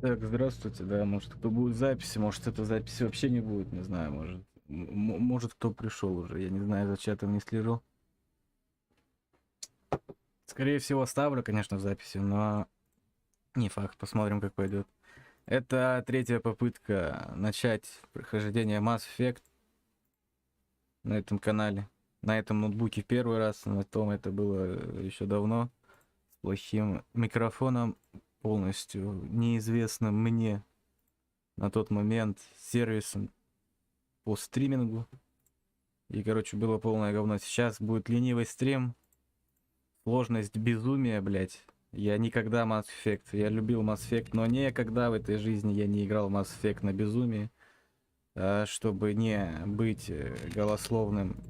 Так, здравствуйте, да, может кто будет в записи, может этой записи вообще не будет, не знаю, может. Может кто пришел уже, я не знаю, за чатом не слежу. Скорее всего оставлю, конечно, в записи, но не факт, посмотрим как пойдет. Это третья попытка начать прохождение Mass Effect на этом канале. На этом ноутбуке в первый раз, на том это было еще давно. С плохим микрофоном, полностью неизвестным мне на тот момент сервисом по стримингу. И, короче, было полное говно. Сейчас будет ленивый стрим. Сложность безумия, блять. Я никогда Mass Effect. Я любил Mass Effect, но никогда в этой жизни я не играл в Mass Effect на безумии. Чтобы не быть голословным.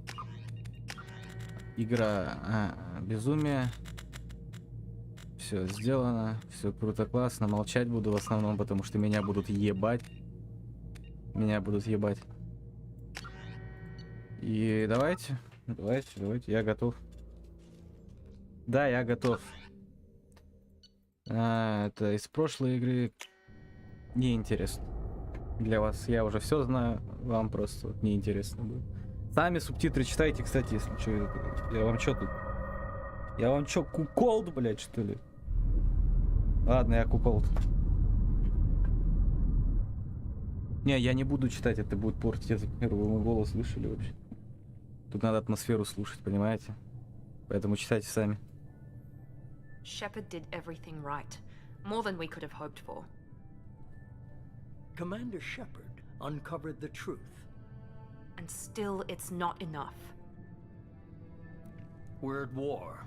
Игра безумие. Все сделано. Все круто, классно. Молчать буду в основном, потому что меня будут ебать. Меня будут ебать. И давайте, я готов. Да, я готов. Это из прошлой игры. Неинтересно. Для вас я уже все знаю, вам просто вот неинтересно будет. Сами субтитры читайте, кстати, если что. Я вам что тут? Я вам что, куколд, блядь, что ли? Ладно, я куколд. Не, я не буду читать, это будет портить. Я первый мой голос слышали вообще. Тут надо атмосферу слушать, понимаете? Поэтому читайте сами. Shepard did everything right. More than we could have hoped for. Commander Shepard uncovered the truth. And still, it's not enough. We're at war.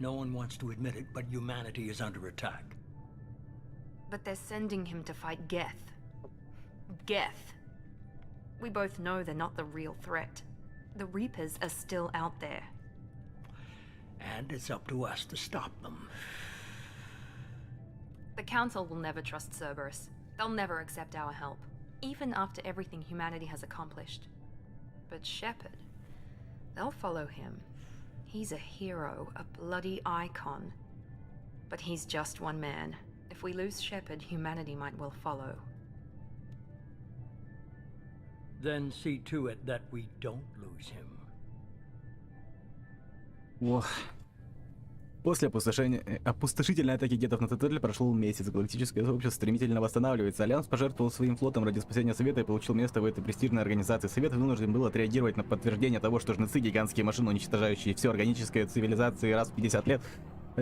No one wants to admit it, but humanity is under attack. But they're sending him to fight Geth. Geth. We both know they're not the real threat. The Reapers are still out there. And it's up to us to stop them. The Council will never trust Cerberus. They'll never accept our help, even after everything humanity has accomplished. But Shepard, they'll follow him. He's a hero, a bloody icon. But he's just one man. If we lose Shepard, humanity might well follow. Then see to it that we don't lose him. Ох. После опустошительной атаки гетов на Цитадель прошел месяц. Галактическое общество стремительно восстанавливается. Альянс пожертвовал своим флотом ради спасения Совета и получил место в этой престижной организации. Совет вынужден был отреагировать на подтверждение того, что жнецы, гигантские машины, уничтожающие все органическое цивилизации раз в 50 лет,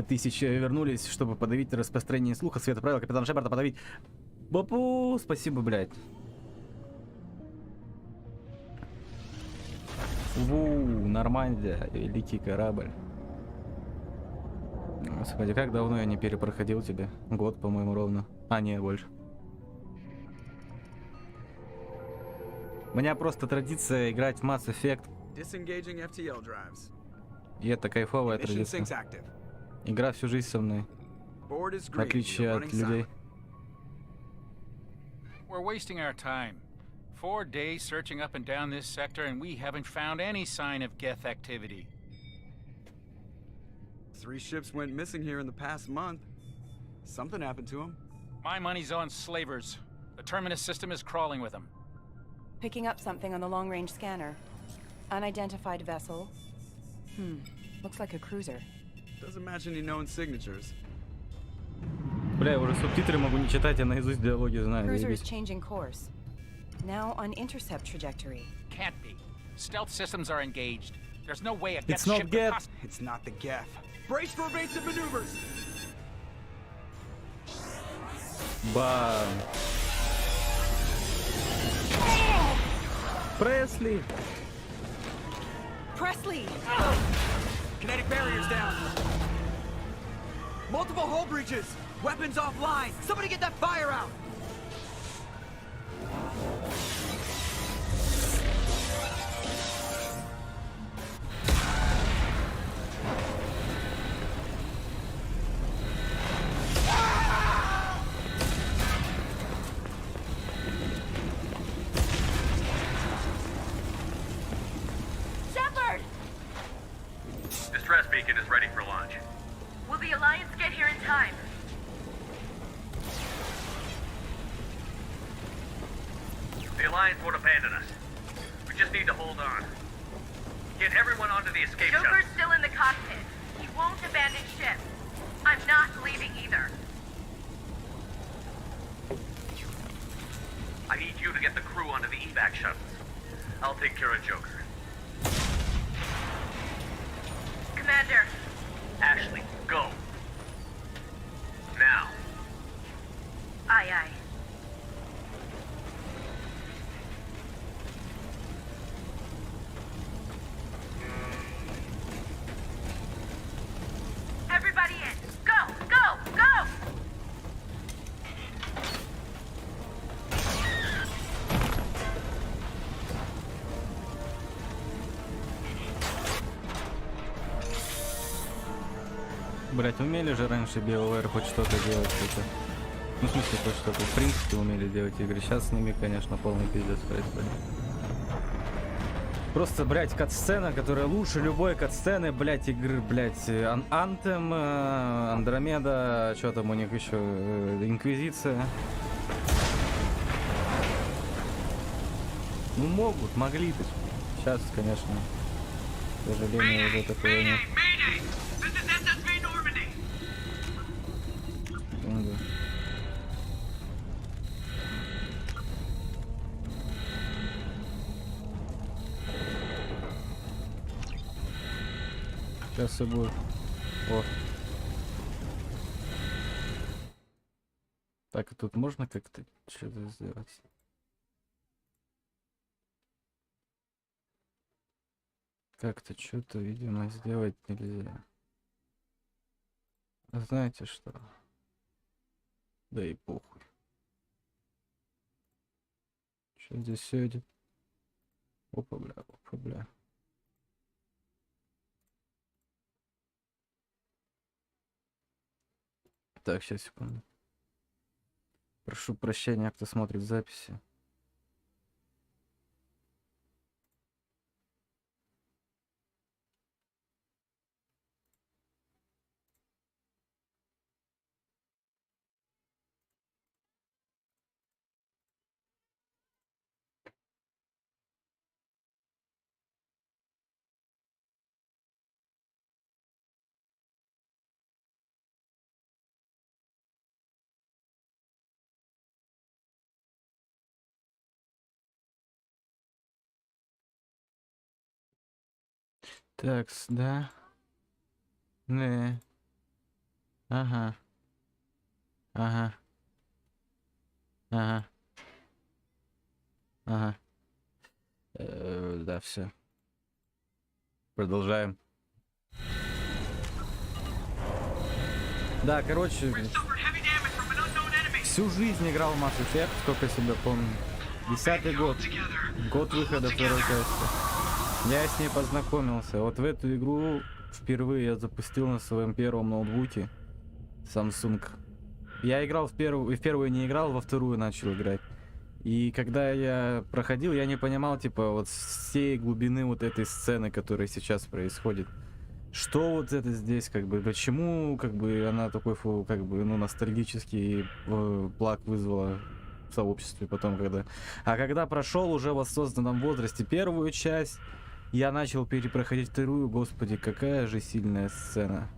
тысячи вернулись, чтобы подавить распространение слуха. Свет отправил капитана Шепарда подавить... Бапу! Спасибо, блядь. Нормандия, великий корабль. Господи, как давно я не перепроходил тебя? Год, по-моему, ровно. А, не, больше. У меня просто традиция играть в Mass Effect. И это кайфовая традиция. Игра всю жизнь со мной. В отличие от людей. We're wasting our time. 4 days searching up and down this sector, and we haven't found any sign of Geth activity. 3 ships went missing here in the past month. Something happened to them. My money's on slavers. The Terminus system is crawling with them. Picking up something on the long-range scanner. Unidentified vessel. Looks like a cruiser. Doesn't match any known signatures. Бля, я уже субтитры могу не читать, я наизусть диалоги знаю. Cruiser is changing course. Now on intercept trajectory. Can't be. Stealth systems are engaged. There's no way a Geth It's not ship Geth. could poss- It's not the Geth. Brace for evasive maneuvers! Бам. Пресли. Presley! Kinetic barriers down! Multiple hull breaches! Weapons offline! Somebody get that fire out! Shepard! Distress beacon is ready for launch. Will the Alliance get here in time? The Alliance won't abandon us. We just need to hold on. Get everyone onto the escape shuttle. Joker's still in the cockpit. He won't abandon ship. I'm not leaving either. I need you to get the crew onto the evac shuttles. I'll take care of Joker. Commander, Ashley, go. Now. aye aye. Everybody in. Go, go, go! Блять, умели же раньше BioWare хоть что-то делать, это. Ну, в смысле, хоть что-то, в принципе, умели делать игры. Сейчас с ними, конечно, полный пиздец происходит. Просто, блять, кат-сцена, которая лучше любой кат-сцены, блять, игры, блять, Anthem, Андромеда, что там у них еще, Инквизиция. Ну, могли-то. Сейчас, конечно, к сожалению, уже такого нет. Да. Сейчас все будет. О. Так, и тут можно как-то что-то сделать? Как-то что-то, видимо, сделать нельзя. А знаете что? Да и похуй. Что здесь все идет? Опа, бля, опа, бля. Так, сейчас, секунду. Прошу прощения, кто смотрит записи. Такс, да. Не. Ага. Ага. Ага. Ага. Да, все. Продолжаем. Да, короче, всю жизнь играл в Mass Effect, сколько себя помню. 10-й год. Год выхода второй части. Я с ней познакомился. Вот в эту игру впервые я запустил на своем первом ноутбуке Samsung. Я играл в первую не играл, во вторую начал играть. И когда я проходил, я не понимал, типа, вот всей глубины вот этой сцены, которая сейчас происходит. Что вот это здесь, как бы, почему, как бы, она такой, как бы, ну, ностальгический плак вызвала в сообществе потом, когда... А когда прошел уже в осознанном возрасте первую часть, я начал перепроходить вторую, господи, какая же сильная сцена.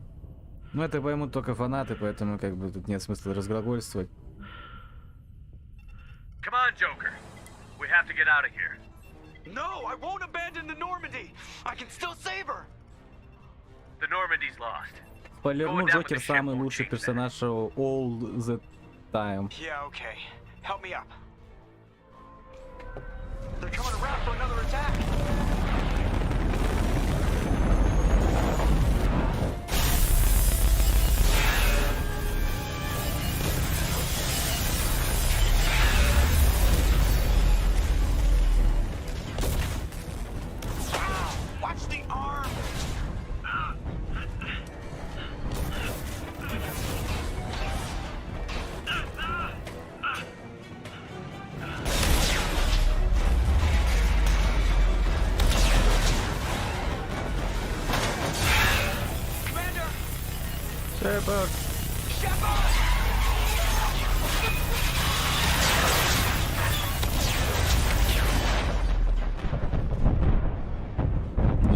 Ну, это поймут только фанаты, поэтому, как бы, тут нет смысла разглагольствовать. Come on, Joker. We have to get out of here. No, I won't abandon the Normandy. I can still save her. The Normandy's lost. Спойлерну, Джокер самый лучший персонаж all the time. Yeah, okay. Help me up. They're coming around for another attack. Watch the arm! Commander! Shepard! Shepard!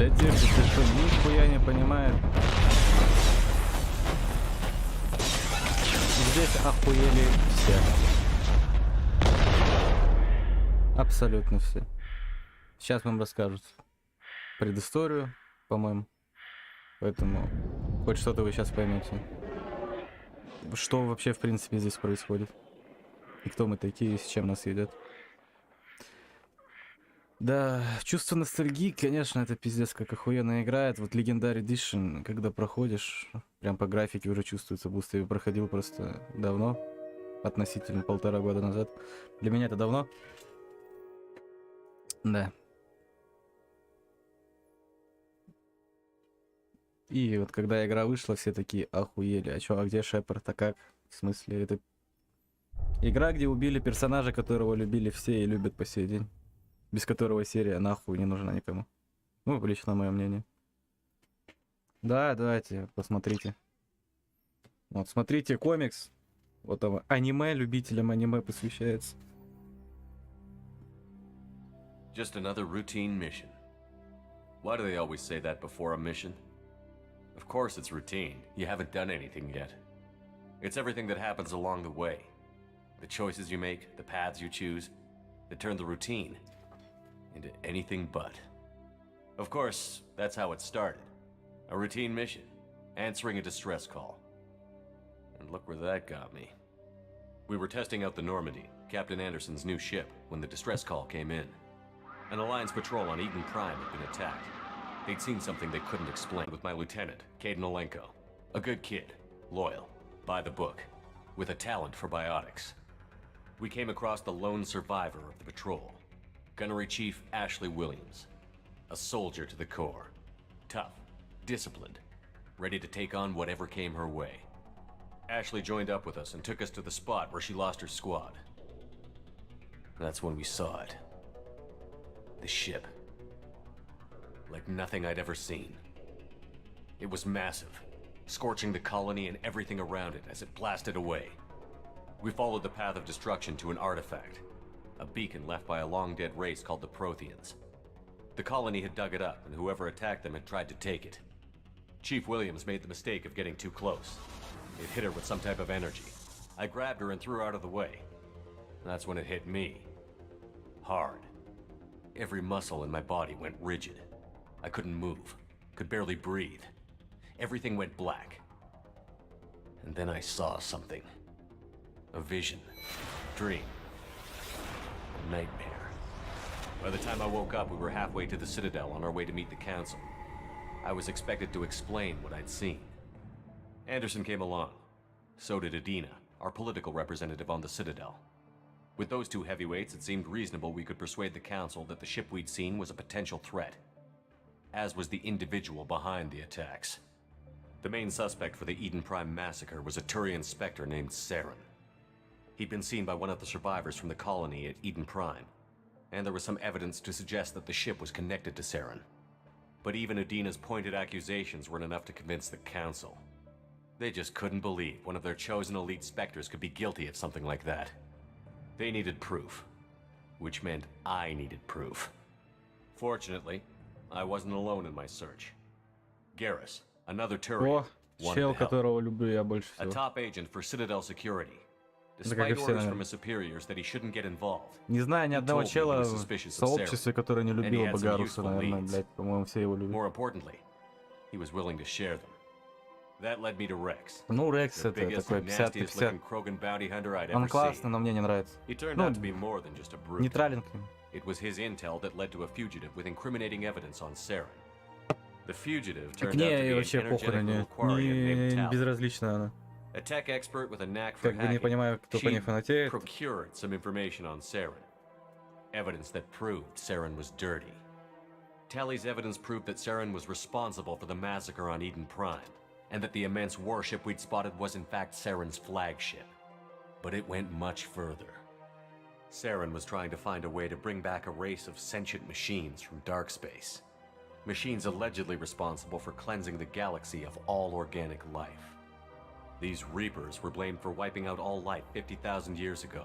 Для тех, кто нихуя не понимает, здесь охуели все. Абсолютно все. Сейчас вам расскажут предысторию, по-моему. Поэтому хоть что-то вы сейчас поймете. Что вообще, в принципе, здесь происходит. И кто мы такие, и с чем нас едят. Да, чувство ностальгии, конечно, это пиздец как охуенно играет. Вот Legendary Edition, когда проходишь, прям по графике уже чувствуется, будто я проходил просто давно. Относительно 1,5 года назад. Для меня это давно. Да. И вот когда игра вышла, все такие охуели. А чё, а где Шепард? А как? В смысле, это игра, где убили персонажа, которого любили все и любят по сей день. Без которого серия нахуй не нужна никому. Ну, лично мое мнение. Да, давайте, посмотрите. Вот, смотрите комикс. Вот там аниме, любителям аниме посвящается. Just another routine mission. Why do they always say that before a mission? Of course it's routine. You haven't done anything yet. It's everything that happens along the way. The choices you make, the paths you choose, that turn the routine into anything but. Of course, that's how it started. A routine mission, answering a distress call. And look where that got me. We were testing out the Normandy, Captain Anderson's new ship, when the distress call came in. An Alliance patrol on Eden Prime had been attacked. They'd seen something they couldn't explain with my lieutenant, Caden Olenko. A good kid, loyal, by the book, with a talent for biotics. We came across the lone survivor of the patrol, Gunnery Chief Ashley Williams. A soldier to the core. Tough, disciplined, ready to take on whatever came her way. Ashley joined up with us and took us to the spot where she lost her squad. That's when we saw it. The ship. Like nothing I'd ever seen. It was massive, scorching the colony and everything around it as it blasted away. We followed the path of destruction to an artifact, a beacon left by a long-dead race called the Protheans. The colony had dug it up, and whoever attacked them had tried to take it. Chief Williams made the mistake of getting too close. It hit her with some type of energy. I grabbed her and threw her out of the way. That's when it hit me. Hard. Every muscle in my body went rigid. I couldn't move, could barely breathe. Everything went black. And then I saw something. A vision. Dream. A nightmare. By the time I woke up, we were halfway to the Citadel on our way to meet the Council. I was expected to explain what I'd seen. Anderson came along. So did Adina, our political representative on the Citadel. With those two heavyweights, it seemed reasonable we could persuade the Council that the ship we'd seen was a potential threat. As was the individual behind the attacks. The main suspect for the Eden Prime massacre was a Turian Spectre named Saren. He'd been seen by one of the survivors from the colony at Eden Prime, and there was some evidence to suggest that the ship was connected to Saren. But even Adina's pointed accusations weren't enough to convince the Council. They just couldn't believe one of their chosen elite Spectres could be guilty of something like that. They needed proof, which meant I needed proof. Fortunately, I wasn't alone in my search. Garrus, another Turian, О, wanted чел, to help. которого люблю я больше A всего. top agent for Citadel Security. как и Despite все, orders наверное. from his superiors that he shouldn't get involved, Не знаю ни he одного told me he чела was в suspicious of сообществе, Saren, который не and he любил had бы some Гаруса, useful наверное, leads. блядь. По-моему, все его любят. More importantly, he was willing to share them. That led me to Rex. Ну, Рекс The это biggest такой and 50 на nastiest 50. looking Krogan bounty hunter I'd Он ever классный, seen. но мне не нравится. He turned Ну, out to be more than just a brute. нейтрален к ним. It was his intel that led to a fugitive with incriminating evidence on Saren. The fugitive К turned out to ней be an вообще похуй на energetic нее. little Quarian named Не Tal. безразлична она. A tech expert with a knack for Как бы не hacking, понимаю, кто по ней she фанатеет. procured some information on Saren. Evidence that proved Saren was dirty. Tally's evidence proved that Saren was responsible for the massacre on Eden Prime, and that the immense warship we'd spotted was in fact Saren's flagship. But it went much further. Saren was trying to find a way to bring back a race of sentient machines from dark space. Machines allegedly responsible for cleansing the galaxy of all organic life. These Reapers were blamed for wiping out all life 50,000 years ago,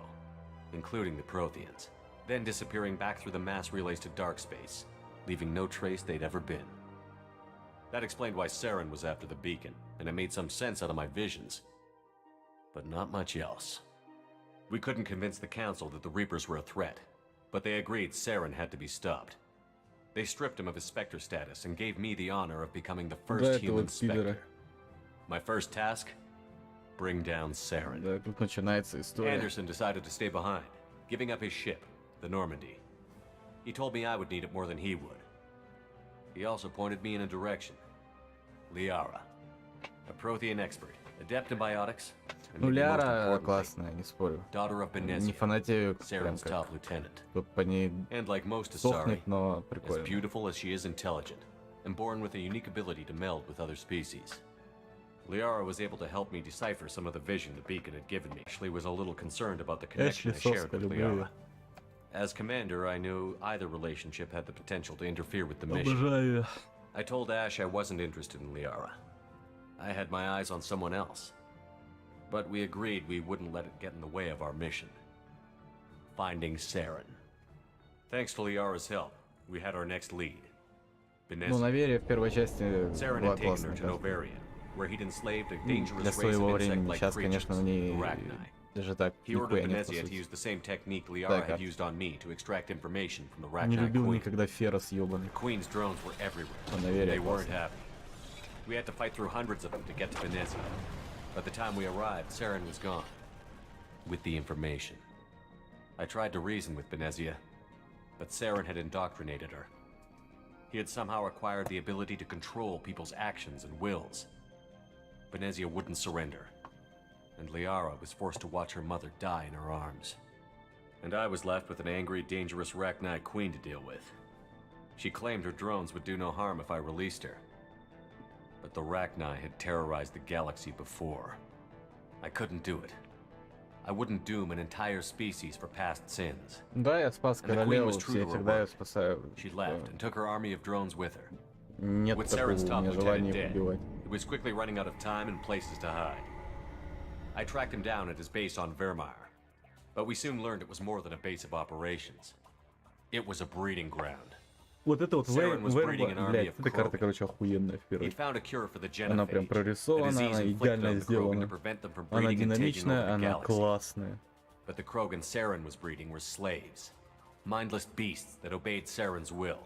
including the Protheans, then disappearing back through the mass relays to dark space, leaving no trace they'd ever been. That explained why Saren was after the beacon, and it made some sense out of my visions. But not much else. We couldn't convince the Council that the Reapers were a threat, but they agreed Saren had to be stopped. They stripped him of his Spectre status and gave me the honor of becoming the first human Spectre. My first task? Bring down Saren. Да, тут начинается история. Anderson decided to stay behind, giving up his ship, the Normandy. He told me I would need it more than he would. He also pointed me in a direction. Liara, a Prothean expert, adept in biotics, and Ну, maybe most Ляра importantly, классная, не спорю. daughter of Не Benezia, фанатею, прям Saren's как top lieutenant. тут по ней And like most Asari, сохнет, но as прикольно. beautiful as she is intelligent, and born with a unique ability to meld with other species. Liara was able to help me decipher some of the vision the beacon had given me. Ashley was a little concerned about the connection I shared with Liara. As commander, I knew either relationship had the potential to interfere with the mission. Обожаю. I told Ash I wasn't interested in Liara. I had my eyes on someone else. But we agreed we wouldn't let it get in the way of our mission. Finding Saren. Thanks to Liara's help, we had our next lead. Ну, Benezia. Наверие в первой части Saren была had taken her классная. to да. Novaria, where he'd enslaved a Для dangerous race of своего времени. insect-like Сейчас, creatures, конечно, в ней Arachni. даже так He ordered нихуя нет, по Benezia to сути. use the same technique Liara Так, had а. used on me to extract information from the Не Arachni любил Queen. никогда Ферос ебаный. The Queen's drones were everywhere. По Наверие They weren't классно. happy. We had to fight through hundreds of them to get to Benezia. By the time we arrived, Saren was gone. With the information. I tried to reason with Benezia, but Saren had indoctrinated her. He had somehow acquired the ability to control people's actions and wills. Benezia wouldn't surrender, and Liara was forced to watch her mother die in her arms. And I was left with an angry, dangerous Arachni Queen to deal with. She claimed her drones would do no harm if I released her. But the Arachni had terrorized the galaxy before. I couldn't do it. I wouldn't doom an entire species for past sins. Да, я спас And the Queen королеву, was true to her всегда я word. спасаю. She left and took her army of drones with her. Нет With такого Saren's top у меня lieutenant желания dead, убивать. it was quickly running out of time and places to hide. I tracked him down at his base on Vermeer, but we soon learned it was more than a base of operations. It was a breeding ground. Вот это вот Saren was breeding an Верба, army блядь, of эта карта, Krogan. короче, охуенная в He'd первой. found a cure for the Она прям genophage, a прорисована, disease она inflicted идеально on the Krogan to сделана. prevent them from Она breeding and taking over динамичная, the она galaxy. классная. But the Krogan Saren was breeding were slaves. Mindless beasts that obeyed Saren's will.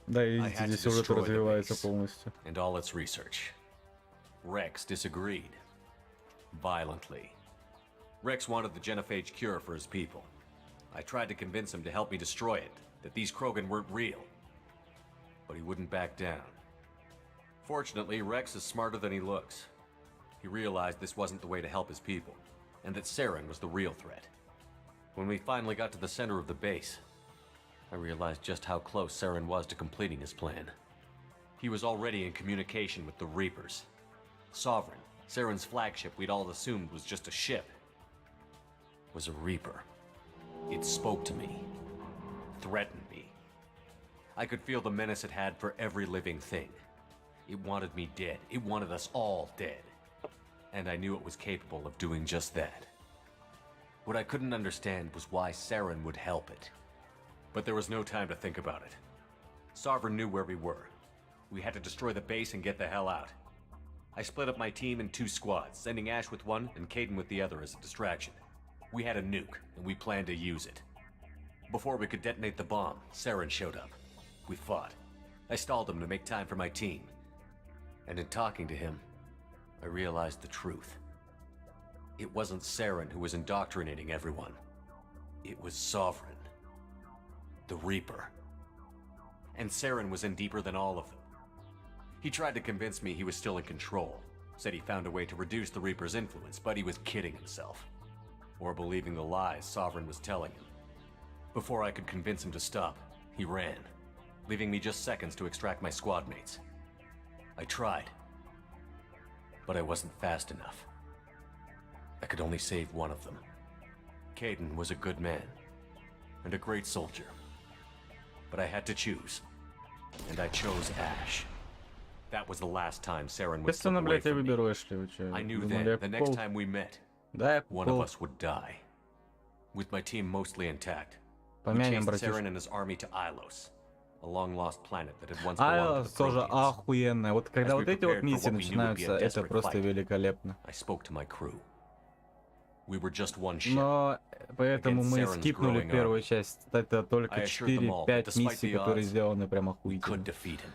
Да, I видите, had to здесь сюжет destroy the развивается base полностью. and all its research. Rex disagreed. Violently. Rex wanted the genophage cure for his people. I tried to convince him to help me destroy it, that these Krogan weren't real. But he wouldn't back down. Fortunately, Rex is smarter than he looks. He realized this wasn't the way to help his people, and that Saren was the real threat. When we finally got to the center of the base, I realized just how close Saren was to completing his plan. He was already in communication with the Reapers. Sovereign, Saren's flagship we'd all assumed was just a ship, was a Reaper. It spoke to me, threatened me. I could feel the menace it had for every living thing. It wanted me dead. It wanted us all dead. And I knew it was capable of doing just that. What I couldn't understand was why Saren would help it. But there was no time to think about it. Sovereign knew where we were. We had to destroy the base and get the hell out. I split up my team in 2 squads, sending Ash with one and Caden with the other as a distraction. We had a nuke, and we planned to use it. Before we could detonate the bomb, Saren showed up. We fought. I stalled him to make time for my team. And in talking to him, I realized the truth. It wasn't Saren who was indoctrinating everyone. It was Sovereign. The Reaper. And Saren was in deeper than all of them. He tried to convince me he was still in control. Said he found a way to reduce the Reaper's influence, but he was kidding himself. Or believing the lies Sovereign was telling him. Before I could convince him to stop, he ran, leaving me just seconds to extract my squad mates. I tried, but I wasn't fast enough. I could only save one of them. Caden was a good man, and a great soldier. But I had to choose, and I chose Ash. That was the last time Saren would slip Естественно, away блядь, я from me. выберу Эшли. Вы чё, I knew думали, then, я the next кукол? time we met, Да, я one of кукол. us would die. With my team mostly intact, we Помянем, chased братишка. Saren and his army to Ilos. a long-lost planet that had once belonged А to the тоже Protheans. охуенная. Вот когда As we вот эти вот prepared for миссии what we knew would be a начинаются, это desperate просто fight, великолепно. I spoke to my crew. We were just one ship. Но поэтому Against мы Saren's скипнули growing первую army. часть. Это I только assured them all that 4-5 despite миссий, the которые odds, сделаны прям we could охуительно. defeat him.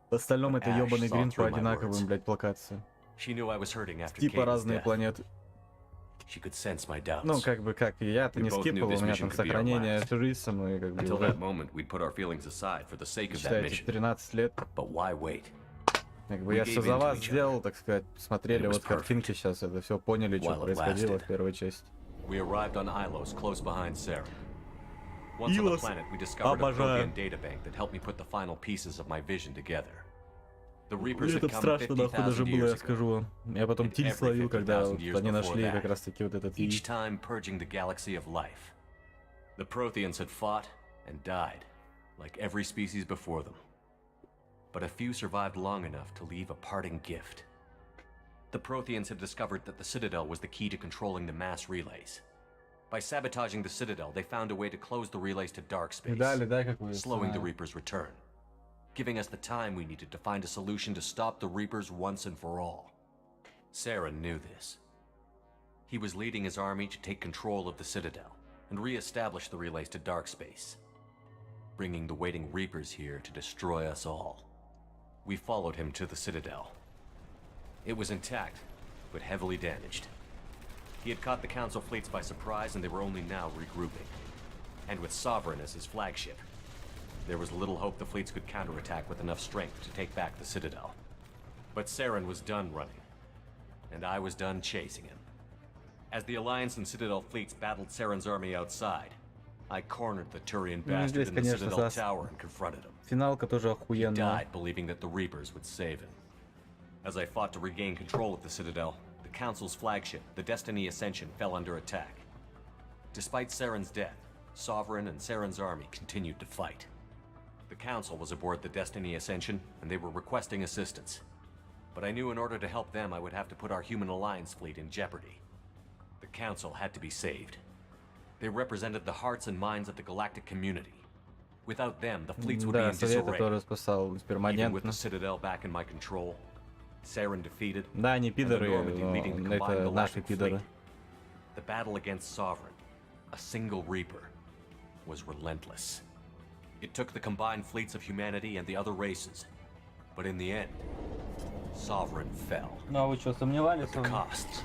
В остальном But это Ash ёбаный saw гринт по through my одинаковым, words. блядь, локациям. She knew I was hurting after Типа Caden's разные death. планеты. She could sense my doubts. Ну, как бы, как и я-то We не both knew скипал, у this меня mission там could be our сохранение last. всю жизнь со мной, как бы, Until уже, that moment, we'd put our feelings aside for the sake of that считайте, mission. 13 лет. But why wait? Как бы We я gave все за in to вас each other. сделал, так сказать, смотрели And it was вот картинки сейчас, это все поняли, что While it происходило lasted. в первой части. We arrived on Ilos, close behind Saren. Once on the Ilos. planet, we discovered a Обожаю. Prothean databank that helped me put the final pieces of my vision together. The Reapers Мне had там come страшно нахуй даже 50,000 было, я years ago, скажу вам. Я потом and тиль every словил, когда 50,000 вот years они before нашли that, как раз таки вот этот each яйц. time purging the galaxy of life. The Protheans had fought and died, like every species before them. But a few survived long enough to leave a parting gift. The Protheans had discovered that the Citadel was the key to controlling the mass relays. By sabotaging the Citadel, they found a way to close the relays to dark space, Дали, да, какую slowing the Reapers' return, giving us the time we needed to find a solution to stop the Reapers once and for all. Saren knew this. He was leading his army to take control of the Citadel and re-establish the relays to dark space, bringing the waiting Reapers here to destroy us all. We followed him to the Citadel. It was intact, but heavily damaged. He had caught the Council fleets by surprise, and they were only now regrouping. And with Sovereign as his flagship, there was little hope the fleets could counterattack with enough strength to take back the Citadel. But Saren was done running, and I was done chasing him. As the Alliance and Citadel fleets battled Saren's army outside, I cornered the Turian bastard здесь, in the конечно, Citadel зас- tower and confronted him. Финалка тоже He охуенная. died believing that the Reapers would save him. As I fought to regain control of the Citadel, the Council's flagship, the Destiny Ascension, fell under attack. Despite Saren's death, Sovereign and Saren's army continued to fight. The Council was aboard the Destiny Ascension, and they were requesting assistance. But I knew in order to help them, I would have to put our Human Alliance fleet in jeopardy. The Council had to be saved. They represented the hearts and minds of the galactic community. Without them, the fleets would be Да, in Советы disarray. тоже спасал Even with перманентно. the Citadel back in my control, Saren defeated, Да, они and the пидоры, Normandy leading the но combined это наши galactic пидоры. fleet. The battle against Sovereign, a single Reaper, was relentless. It took the combined fleets of humanity and the other races, but in the end, Sovereign fell. Ну а вы что, сомневались? The costs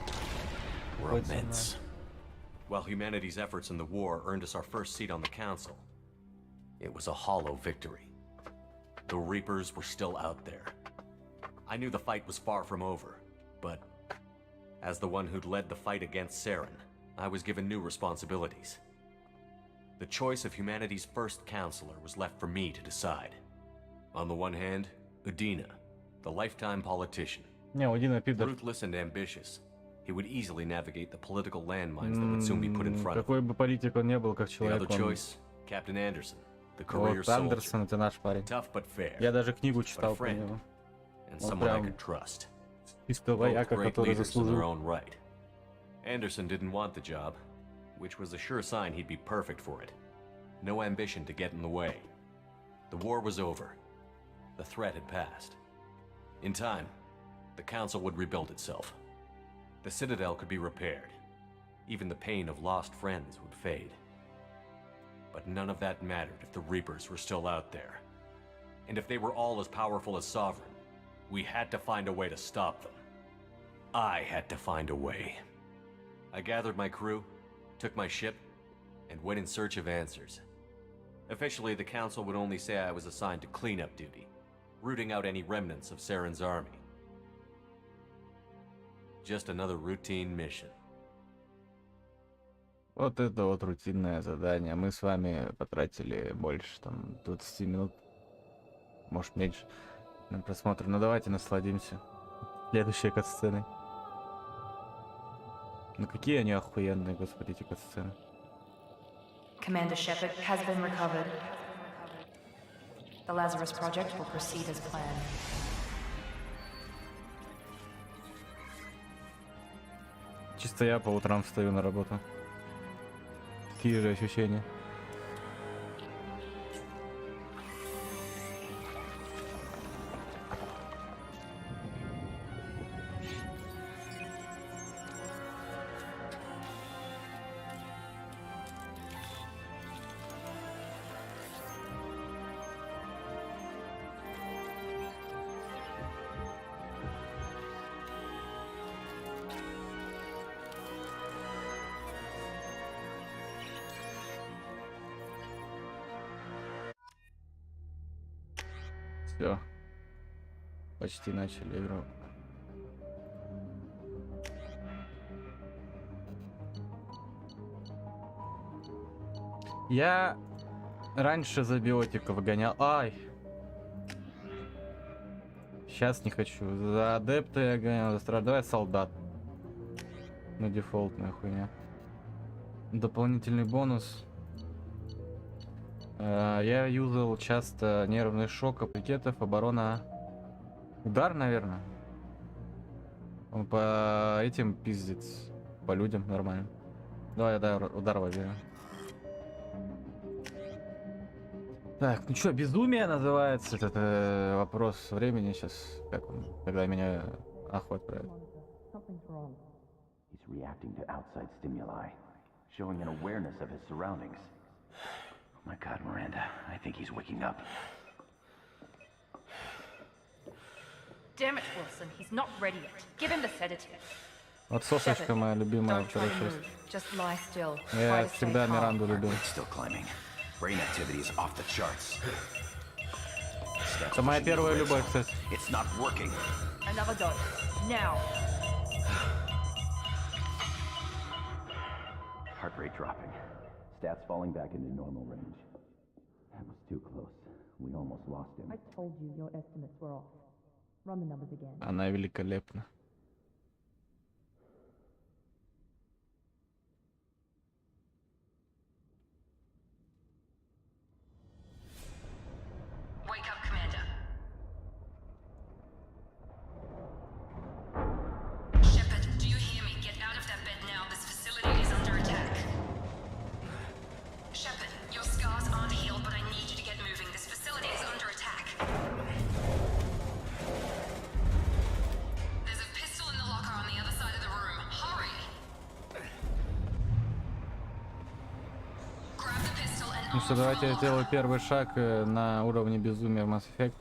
were What's immense. While humanity's efforts in the war earned us our first seat on the Council, it was a hollow victory. The Reapers were still out there. I knew the fight was far from over, but as the one who'd led the fight against Saren, I was given new responsibilities. The choice of humanity's first counselor was left for me to decide. On the one hand, Udina, the lifetime politician. Не, один пидор. Ruthless and ambitious, he would easily navigate the political landmines that would soon be put in front of him. Какой бы политик он не был, как The человек, other он... choice, Captain Anderson, the career Вот soldier. Андерсон, это наш парень. Tough but fair, Я даже книгу but a читал про friend, него. and Он someone I прям could trust. чисто Both вояка, great который leaders in their заслужил. own right. Anderson didn't want the job, which was a sure sign he'd be perfect for it. No ambition to get in the way. The war was over. The threat had passed. In time, the Council would rebuild itself. The Citadel could be repaired. Even the pain of lost friends would fade. But none of that mattered if the Reapers were still out there. And if they were all as powerful as Sovereign, we had to find a way to stop them. I had to find a way. I gathered my crew, took my ship, and went in search of answers. Officially, the Council would only say I was assigned to cleanup duty, rooting out any remnants of Saren's army. Just another routine mission. Вот это вот рутинное задание. Мы с вами потратили больше, там, 20 минут. Может, меньше на просмотр. Ну, давайте насладимся следующей катсценой. Ну, какие они охуенные, господи, эти катсцены. Commander Shepard has been recovered. The Lazarus Project will proceed as planned. Чисто я по утрам встаю на работу. Такие же ощущения. Все. Почти начали игру. Я раньше за биотиков гонял. Ай! Сейчас не хочу. За адепта я гонял, за страдая солдат. Ну, дефолтная хуйня. Дополнительный бонус. Я юзал часто нервный шок, пакетов, оборона. Удар, наверное. Он по этим пиздит. По людям нормально. Давай, да, удар возьмем. Так, ну что, безумие называется этот вопрос времени сейчас. Как он, когда меня охот отправит. He's reacting to outside stimuli, showing an awareness of his surroundings. Oh my God, Miranda, I think he's waking up. Damn it, Wilson, he's not ready yet. Give him the sedative. Вот сосочка моя любимая Don't try вторая to часть. move. Just lie still. Я Try to stay всегда calm. Миранду любил. Heart's still climbing. Brain activity is off the charts. Это моя первая любовь, кстати. It's not working. Another dose. Now. Heart rate dropping. Stats falling back into normal range. That was too close. We almost lost him. I told you your estimates were off. Run the numbers again. Она великолепна. Wake up, Commander. Shepard, do you hear me? Get out of that bed now. This facility is under attack. Shepard, your scars aren't healed, but I need you to get moving. This facility is under attack. There's a pistol in the locker on the other side of the room. Hurry! Grab the pistol and Ну что, давайте я сделаю первый шаг на уровне безумия в Mass Effect.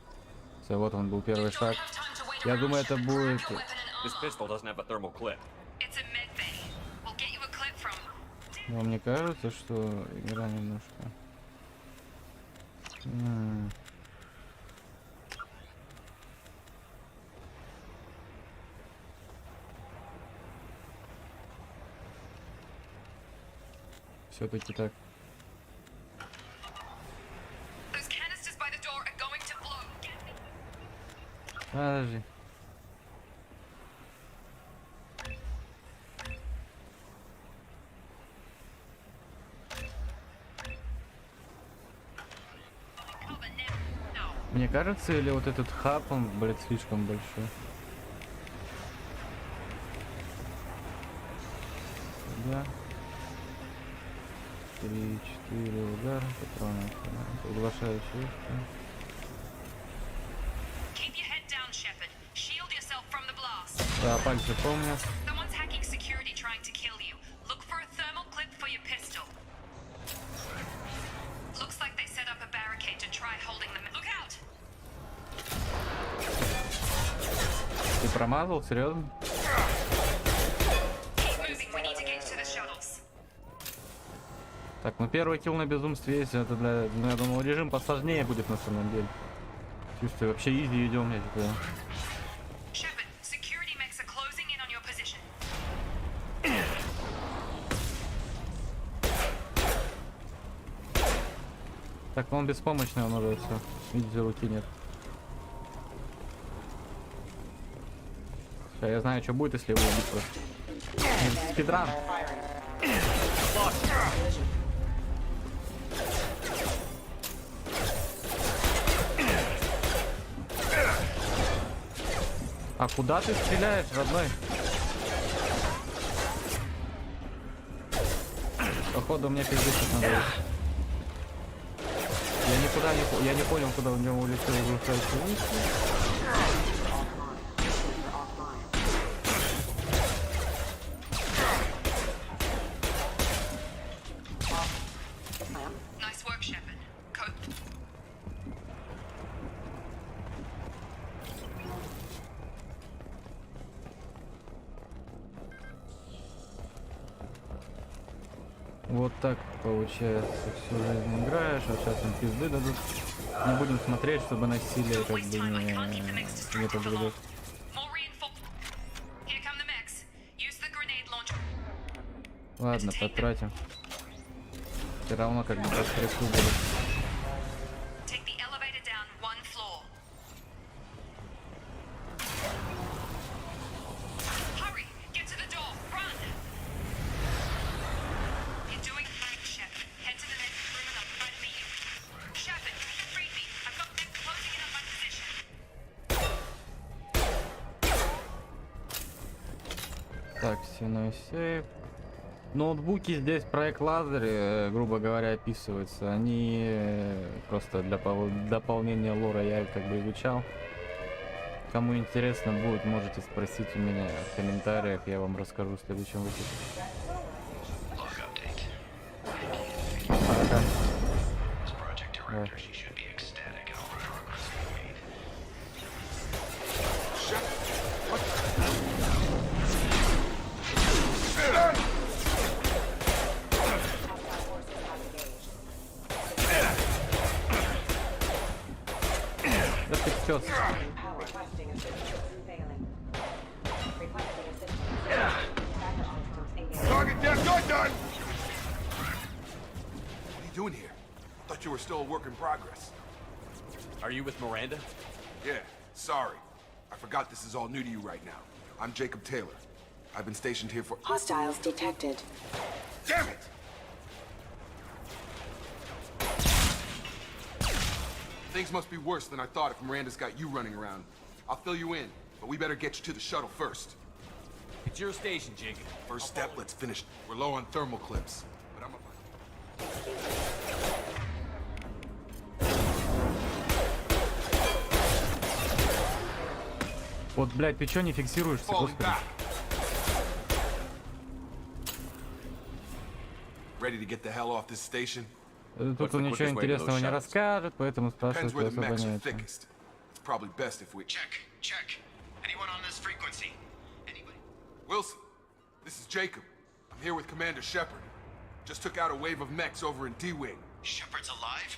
Все, вот он был первый шаг. Я думаю, это будет... This pistol doesn't have a thermal clip. It's a med bay. We'll get you a clip from. Но мне кажется, что игра немножко... Все-таки так. Those canisters by the door are going to blow. Get me. Подожди. Cover now. No. Мне кажется, или вот этот хаб, он, блядь, слишком большой. Да. 3-4 удара, патроны, приглашающие. Keep your head down, Shepard. Shield yourself from the blast. Да, пальцы помню. Someone's hacking security trying to kill you. Look for a thermal clip for your pistol. Looks like they set up a barricade to try holding them. Look out! Ты промазал? Серьезно? Keep moving. We need to get to the shuttles. Так, ну первый килл на безумстве есть. Это для... Ну, я думал, режим посложнее будет на самом деле. Чувствую, вообще изи идем, я типа. Shepard, security mechs are closing in on your position. Так, он беспомощный, он уже все. Видите, руки нет. Сейчас я знаю, что будет, если его убить просто. Спидран. А куда ты стреляешь, родной? Походу мне пиздец надо. Я не понял, куда у него улетел глушающий выстрел. Nice work, Shepard. Cope. Вот так получается, всю жизнь играешь, а сейчас им пизды дадут. Не будем смотреть, чтобы насилие как бы не повредит. Ладно, потратим. Все равно как бы по стрессу будет. Так, стеной сейф. Ноутбуки здесь проект Лазарь, грубо говоря, описываются. Они просто для дополнения лора я их как бы изучал. Кому интересно будет, можете спросить у меня в комментариях, я вам расскажу в следующем выпуске. Пока. Да. Да ты чё? Target down, you're done! What are you doing here? Thought you were still a work in progress. Are you with Miranda? Yeah, sorry. I forgot this is all new to you right now. I'm Jacob Taylor. I've been stationed here for— Hostiles detected. Damn it! Things must be worse than I thought if Miranda's got you running around. I'll fill you in, but we better get you to the shuttle first. It's your station, Jacob. First step, let's finish. We're low on thermal clips, but I'm a— Вот, блядь, ты чё не фиксируешься, господи? Ready to get the hell off this station? Тут он ничего интересного не расскажет, поэтому спрашивать особо не это. It's probably best if we— Check. Anyone on this frequency? Anybody? Wilson, this is Jacob. I'm here with Commander Shepard. Just took out a wave of mechs over in D-Wing. Shepard's alive?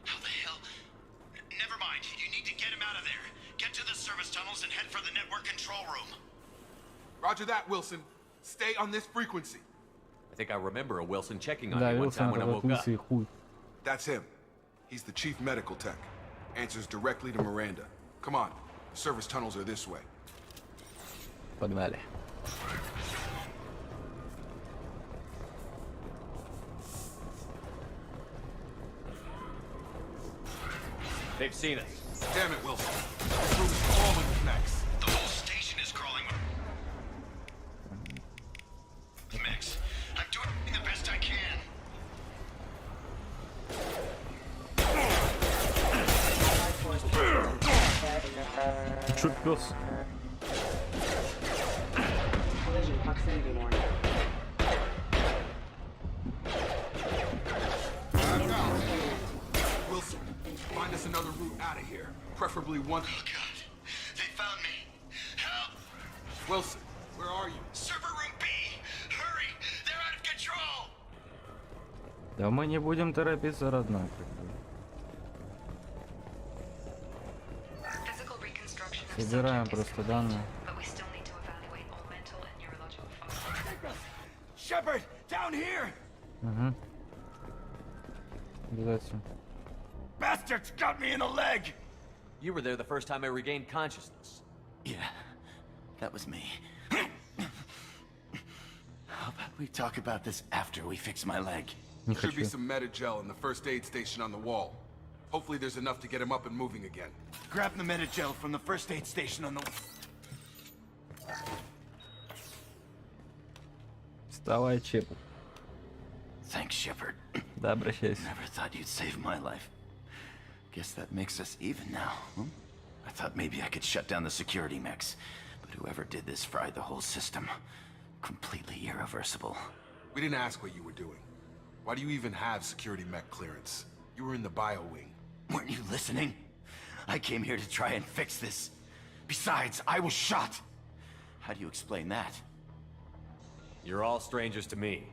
How the hell? Never mind. You need to get him out of there. Get to the service tunnels and head for the network control room. Roger that, Wilson. Stay on this frequency. I think I remember a Wilson checking on you one time when I woke up. That's him. He's the chief medical tech. Answers directly to Miranda. Come on. The service tunnels are this way. Погнали. They've seen us. Damn it, Wilson. This room is crawling with mechs. The whole station is crawling with mechs. I'm doing the best I can. Чё, пёс? Wilson, find us another route out of here. Preferably one— Oh, God. They found me. Help! Wilson, where are you? Server room B! Hurry! They're out of control! Да мы не будем торопиться, родной. Собираем просто данные. Shepard, down here! Угу. Обязательно. Bastards got me in the leg! You were there the first time I regained consciousness. Yeah, that was me. How about we talk about this after we fix my leg? Should be some Metagel in the first aid station on the wall. Hopefully there's enough to get him up and moving again. Grab the Metagel from the first aid station on the... Вставай, Чеп. Thanks, Shepard. Да, обращайся. Never thought you'd save my life. Guess that makes us even now. I thought maybe I could shut down the security mechs, but whoever did this fried the whole system. Completely irreversible. We didn't ask what you were doing. Why do you even have security mech clearance? You were in the bio wing. Weren't you listening? I came here to try and fix this. Besides, I was shot. How do you explain that? You're all strangers to me.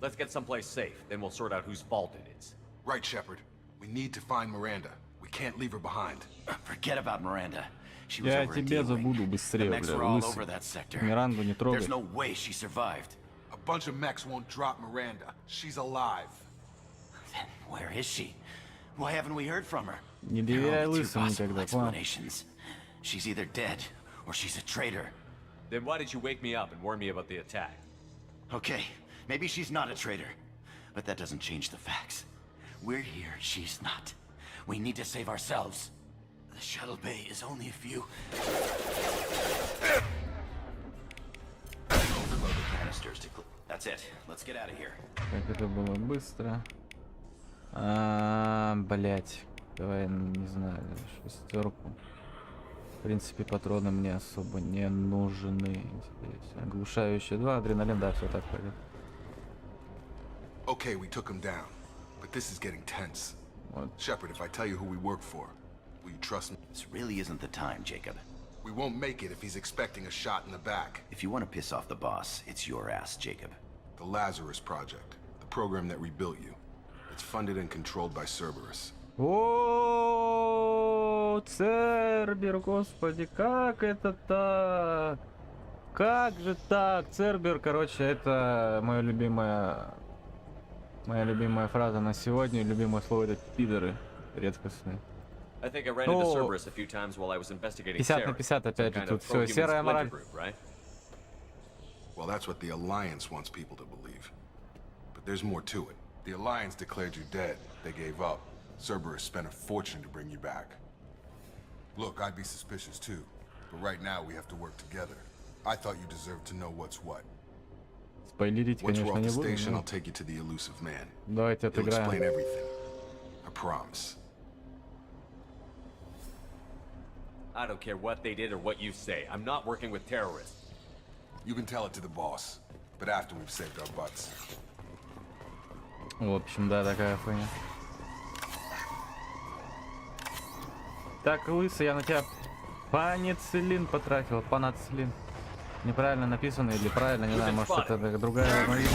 Let's get someplace safe, then we'll sort out whose fault it is. Right, Shepard. We need to find Miranda. We We can't leave her behind. Forget about Miranda. She was Я over at тебе D-Wing. забуду The быстрее, mechs бля, were all лысый. over that sector. Миранду не трогай. There's no way she survived. A bunch of mechs won't drop Miranda. She's alive. Then where is she? Why haven't we heard from her? Не There доверяй are only two лысым possible никогда, понял? explanations. She's either dead or she's a traitor. Then why did you wake me up and warn me about the attack? Okay, maybe she's not a traitor, but that doesn't change the facts. We're here, she's not. We need to save ourselves. The shuttle bay is only a few... Overloaded canisters to clear. That's it. Let's get out of here. Как это было быстро. Блять. Давай, не знаю, шестерку. В принципе, патроны мне особо не нужны. Здесь оглушающие 2, адреналин, да, все так пойдет. Okay, we took him down, but this is getting tense. Вот. Shepard, if I tell you who we work for, will you trust me? This really isn't the time, Jacob. We won't make it if he's expecting a shot in the back. If you want to piss off the boss, it's your ass, Jacob. The Lazarus Project, the program that rebuilt you. It's funded and controlled by Cerberus. О, Цербер, господи, как это так? Как же так? Цербер, короче, это моя любимая фраза на сегодня, любимое слово это пидоры редкостные. I think I ran into Cerberus a few times while I was investigating 50 на Sarah. 50 опять же, Some kind тут of все, pro-human серая splinter мораль. group, right? Well, that's what the Alliance wants people to believe. But there's more to it. The Alliance declared you dead. They gave up. Cerberus spent a fortune to bring you back. Look, I'd be suspicious too. But right now we have to work together. I thought you deserved to know what's what. Спойлерить, Once we're конечно, off не the буду, station, I'll но take you to the elusive man. давайте He'll explain отыграем. everything. I promise. I don't care what they did or what you say. I'm not working with terrorists. You can tell it to the boss, but after we've saved our butts. В общем, да, такая хуйня. Так, лысый, я на тебя панициллин потратил, панациллин. Неправильно написано или правильно, не знаю, может это другая марина.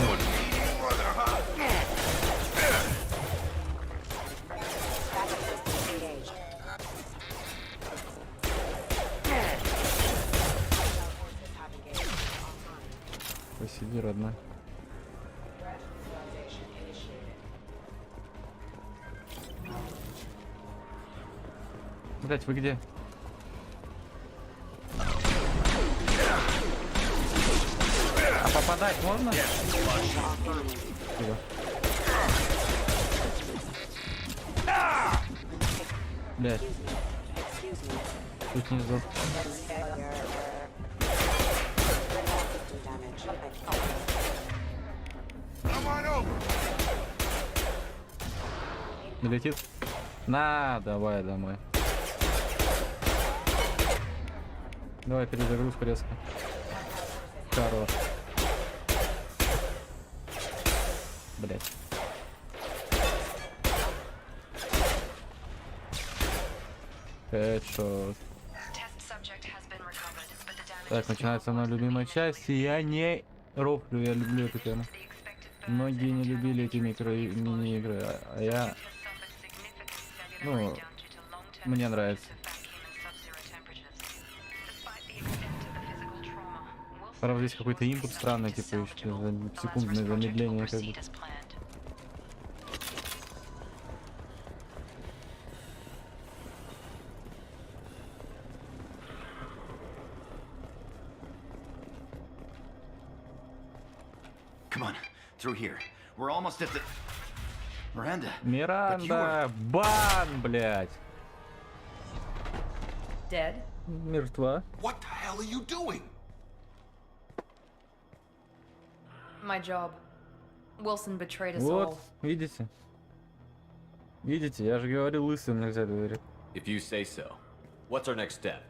Посиди, родной. Блять, вы где? А попадать можно? Спасибо. Блять. Чуть не сдох. Летит? На, давай домой. Давай перезагрузку резко. Хорош. Блять. Хедшот. Так, начинается моя любимая часть, и я не рофлю, я люблю эту тему. Многие не любили эти мини-игры, а я... Ну, мне нравится. Правда, здесь какой-то импут странный, типа, еще секундное замедление, как бы. Come on, through here. We're almost at the... Miranda. Миранда, бан, блядь. Dead? Мертва. What the hell are you doing? My job. Wilson betrayed us Вот, all. видите? Видите, я же говорил, лысым нельзя доверять. If you say so. What's our next step?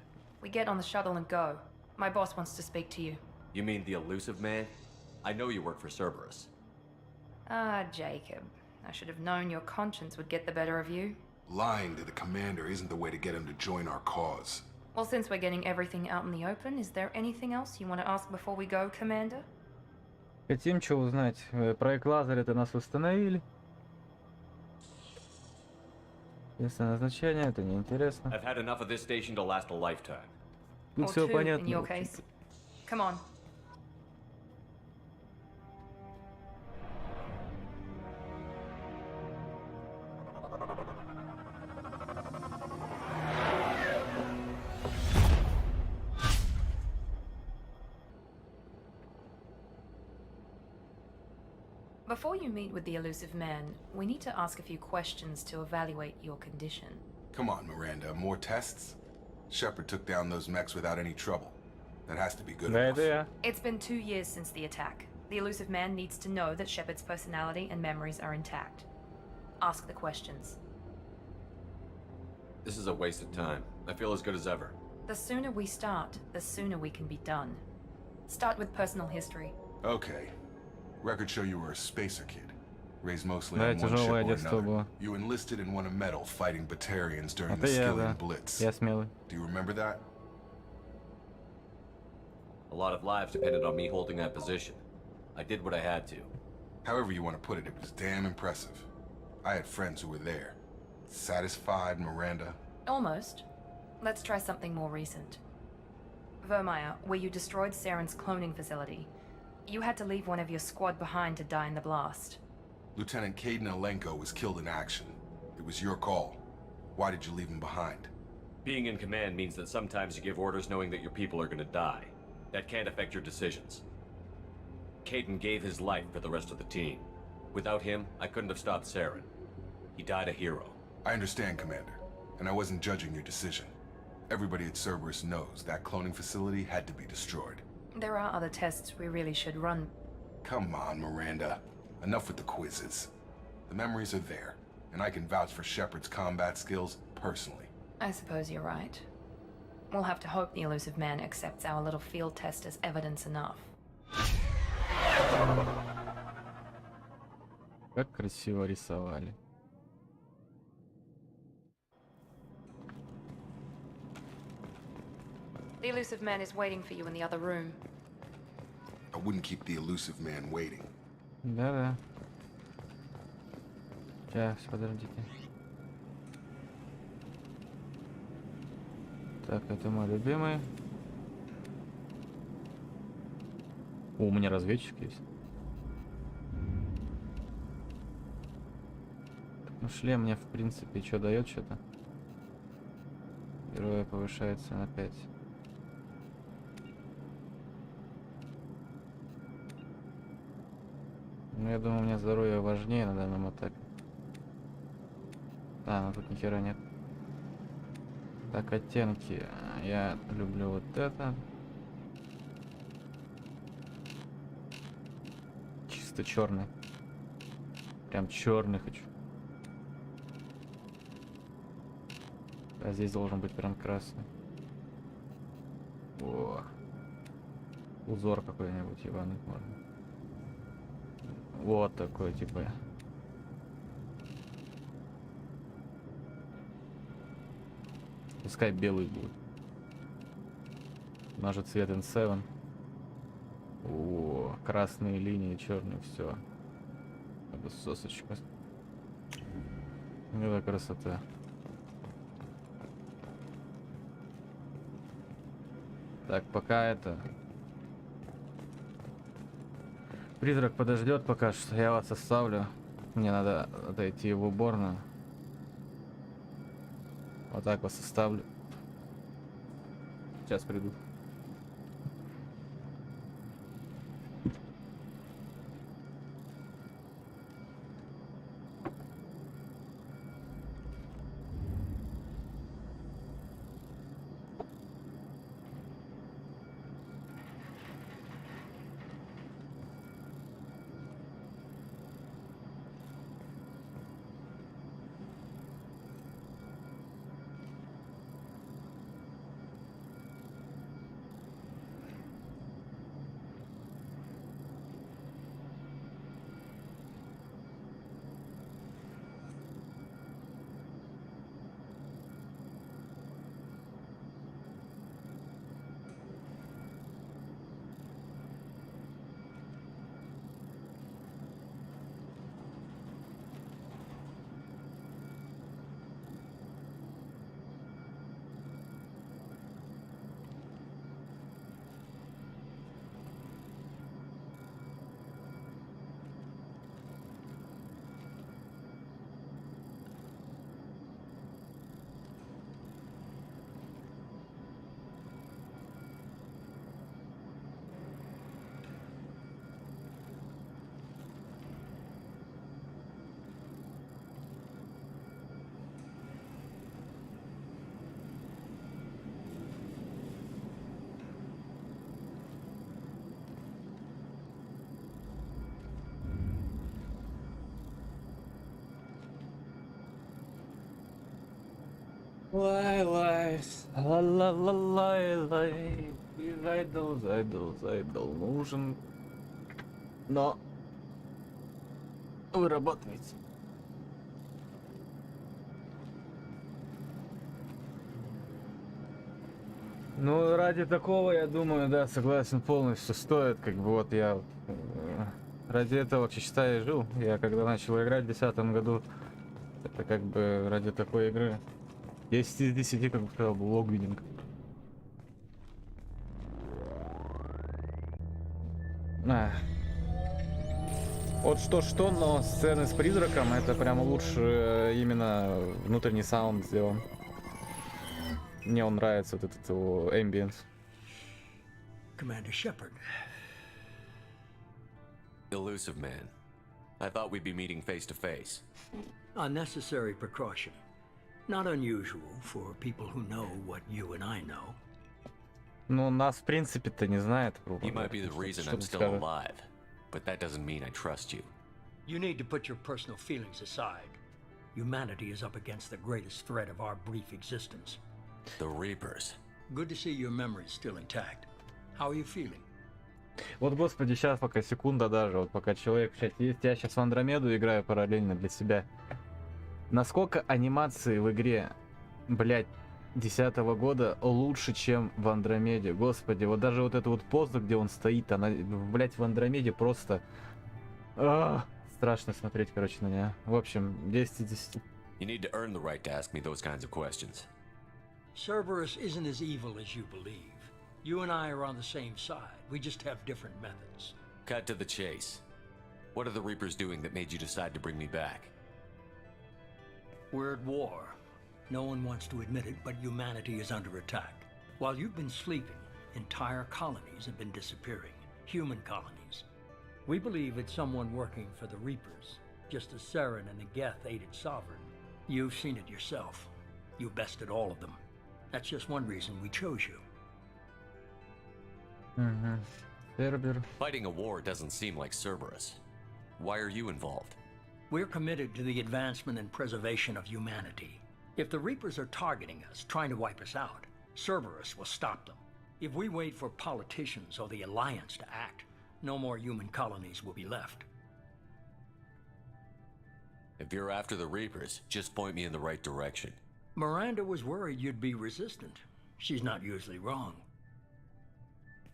We get on the shuttle and go. My boss wants to speak to you. You mean the elusive man? I know you work for Cerberus. Ah, Jacob. I should have known your conscience would get the better of you. Lying to the commander isn't the way to get him to join our cause. Well, since we're getting everything out in the open, is there anything else you want to ask before we go, Commander? Хотим что узнать? Проект Лазарь это нас восстановили. Место назначения, это неинтересно. I've had enough of this station to last a lifetime. Тут Or все two, in понятно. your в общем-то. case. Come on. Before you meet with the elusive man, we need to ask a few questions to evaluate your condition. Come on, Miranda, more tests? Shepard took down those mechs without any trouble. That has to be good Да, enough. это я. It's been 2 years since the attack. The elusive man needs to know that Shepard's personality and memories are intact. Ask the questions. This is a waste of time. I feel as good as ever. The sooner we start, the sooner we can be done. Start with personal history. Okay. Records show you were a spacer kid. Raised mostly Да, on one ship тяжелое or детство another. было. You enlisted and won a medal fighting Batarians during the Это я, Skilling да. Blitz. Я смелый. Do you remember that? A lot of lives depended on me holding that position. I did what I had to. However you want to put it, it was damn impressive. I had friends who were there. Satisfied, Miranda? Almost. Let's try something more recent. Vermeer, where you destroyed Saren's cloning facility. You had to leave one of your squad behind to die in the blast. Lieutenant Caden Alenko was killed in action. It was your call. Why did you leave him behind? Being in command means that sometimes you give orders knowing that your people are gonna die. That can't affect your decisions. Caden gave his life for the rest of the team. Without him, I couldn't have stopped Saren. He died a hero. I understand, Commander, and I wasn't judging your decision. Everybody at Cerberus knows that cloning facility had to be destroyed. There are other tests we really should run. Come on, Miranda. Enough with the quizzes. The memories are there, and I can vouch for Shepard's combat skills personally. I suppose you're right. We'll have to hope the elusive man accepts our little field test as evidence enough. Как красиво рисовали. The elusive man is waiting for you in the other room. I wouldn't keep the elusive man waiting. Да-да. Сейчас, подождите. Так, это мой любимый. О, у меня разведчик есть. Ну, шлем мне, в принципе, что дает, что-то. Героя повышается на 5. Ну, я думаю, мне здоровье важнее на данном этапе. А, ну тут ни хера нет. Так, оттенки. Я люблю вот это. Чисто черный. Прям черный хочу. А здесь должен быть прям красный. О. Узор какой-нибудь ебаный можно. Вот такой, типа. Пускай белый будет. Может цвет N7. О, красные линии, черные, все. Это сосочка. Это красота. Так, пока это... Призрак подождет пока что, я вас оставлю. Мне надо отойти в уборную. Вот так вас оставлю. Сейчас приду. Айс. Ла-ла-ла-лай-лай. И зайдл нужен. Но вырабатывается. Ну, ради такого, я думаю, да, согласен полностью, стоит, как бы, вот я ради этого вообще, считай, жил. Я когда начал играть в 2010 году, это как бы ради такой игры. 10 из 10, как бы сказал, был огненник. Вот что-что, но сцены с призраком, это прям лучше именно внутренний саунд сделан. Мне он нравится, вот этот его ambience. Commander Shepard. Elusive man. I thought we'd be meeting face to face. Unnecessary precaution. Not unusual for people who know what you and I know. Ну, нас, в принципе-то, не знает. You might be the reason I'm still alive, but that doesn't mean I trust you. You need to put your personal feelings aside. Humanity is up against the greatest threat of our brief existence. The Reapers. Good to see your memory still intact. How are you feeling? Вот, господи, сейчас пока секунда даже, вот пока человек в чате есть, я сейчас в Андромеду играю параллельно для себя. Насколько анимации в игре, блять, 10-го года лучше, чем в Андромеде. Господи, вот даже вот эта вот поза, где он стоит, она, блять, в Андромеде просто... страшно смотреть, короче, на нее. В общем, 10 из 10. You need to earn the right to ask me those kinds of questions. Cerberus isn't as evil as you believe. You and I are on the same side. We just have different methods. Cut to the chase. What are the Reapers doing that made you decide to bring me back? We're at war. No one wants to admit it, but humanity is under attack. While you've been sleeping, entire colonies have been disappearing. Human colonies. We believe it's someone working for the Reapers, just as Saren and the Geth aided Sovereign. You've seen it yourself. You bested all of them. That's just one reason we chose you. Fighting a war doesn't seem like Cerberus. Why are you involved? We're committed to the advancement and preservation of humanity. If the Reapers are targeting us, trying to wipe us out, Cerberus will stop them. If we wait for politicians or the Alliance to act, no more human colonies will be left. If you're after the Reapers, just point me in the right direction. Miranda was worried you'd be resistant. She's not usually wrong.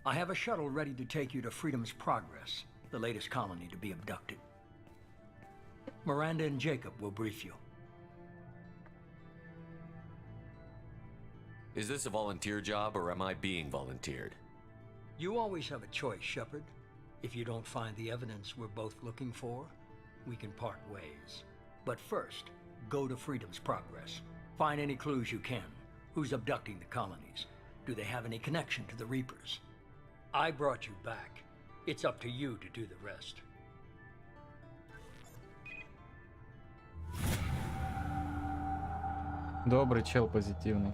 I have a shuttle ready to take you to Freedom's Progress, the latest colony to be abducted. Miranda and Jacob will brief you. Is this a volunteer job, or am I being volunteered? You always have a choice, Shepard. If you don't find the evidence we're both looking for, we can part ways. But first, go to Freedom's Progress. Find any clues you can. Who's abducting the colonies? Do they have any connection to the Reapers? I brought you back. It's up to you to do the rest. Добрый чел, позитивный.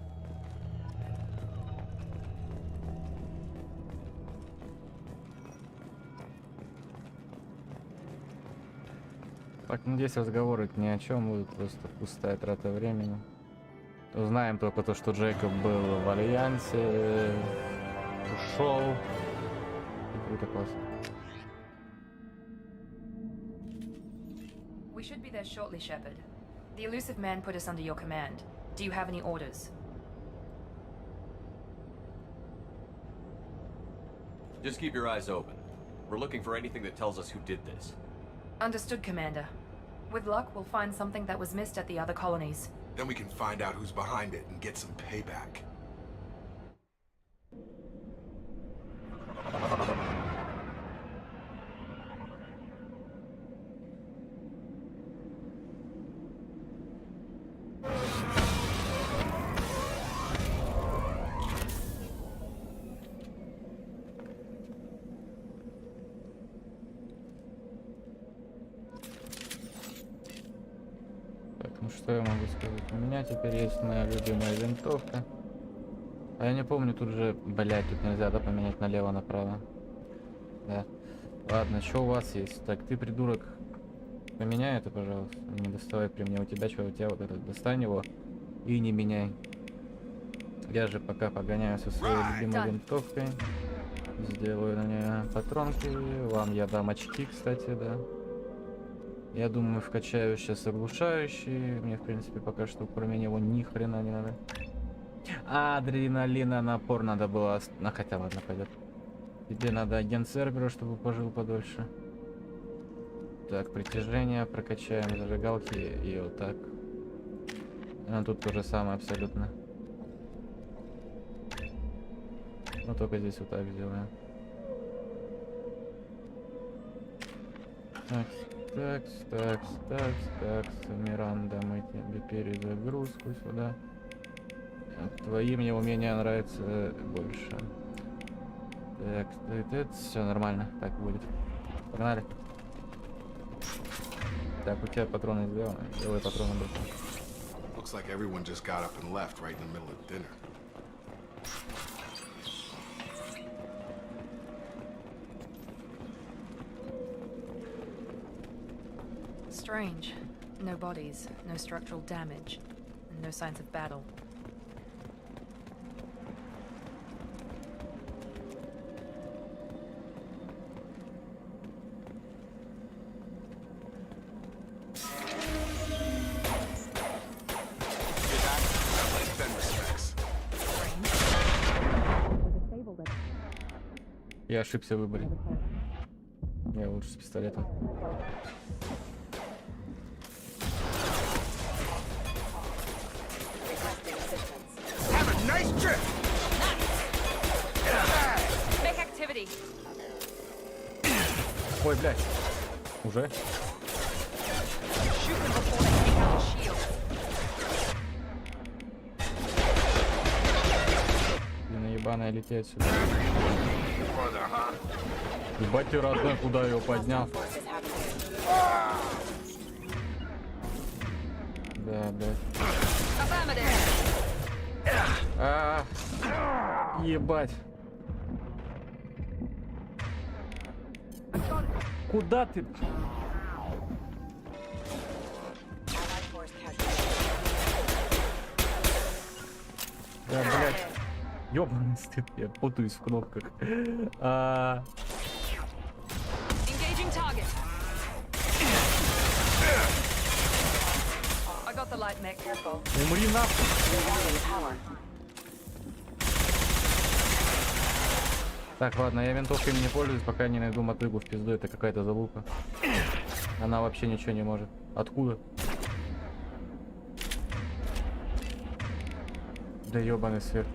Так, ну здесь разговоры ни о чем будут, просто пустая трата времени. Узнаем только то, что Джейкоб был в Альянсе, ушел. Это классно. We should be there shortly, Shepard. The elusive man put us under your command. Do you have any orders? Just keep your eyes open. We're looking for anything that tells us who did this. Understood, Commander. With luck, we'll find something that was missed at the other colonies. Then we can find out who's behind it and get some payback. Ну что я могу сказать? У меня теперь есть моя любимая винтовка. А я не помню, тут же, блять, тут нельзя, да, поменять налево-направо. Да. Ладно, что у вас есть? Так, ты, придурок, поменяй это, пожалуйста. Не доставай при мне. У тебя что? У тебя вот этот, достань его и не меняй. Я же пока погоняю со своей любимой винтовкой. Сделаю на нее патронки. Вам я дам очки, кстати, да. Я думаю, вкачаю сейчас оглушающий. Мне, в принципе, пока что кроме него ни хрена не надо. Адреналина, напор надо было... хотя ладно, пойдет. Тебе надо агент Цербера, чтобы пожил подольше. Так, притяжение, прокачаем зажигалки и вот так. А тут то же самое абсолютно. Но только здесь вот так сделаем. Так. Миранда, мы тебе перезагрузку сюда. Твои мне умения нравятся больше. Так, это все нормально. Так будет. Погнали. Так, у тебя патроны сделаны. Делай патроны быстро. Looks like everyone just got up and left right in the middle of dinner. Strange. No bodies, no structural damage, and no signs of battle. Я ошибся в выборе. Я лучше с пистолетом. Ой, блядь. Уже? Блин, ебаная, лети отсюда. Ебать ты родной, куда его поднял? Да, блядь. Ебать. Куда ты? Да, блядь. Ёбаный стыд, я путаюсь в кнопках. Умри нахуй. Так, ладно, я винтовкой не пользуюсь, пока не найду мотыгу в пизду. Это какая-то залупа. Она вообще ничего не может. Откуда? Да ёбаный свет.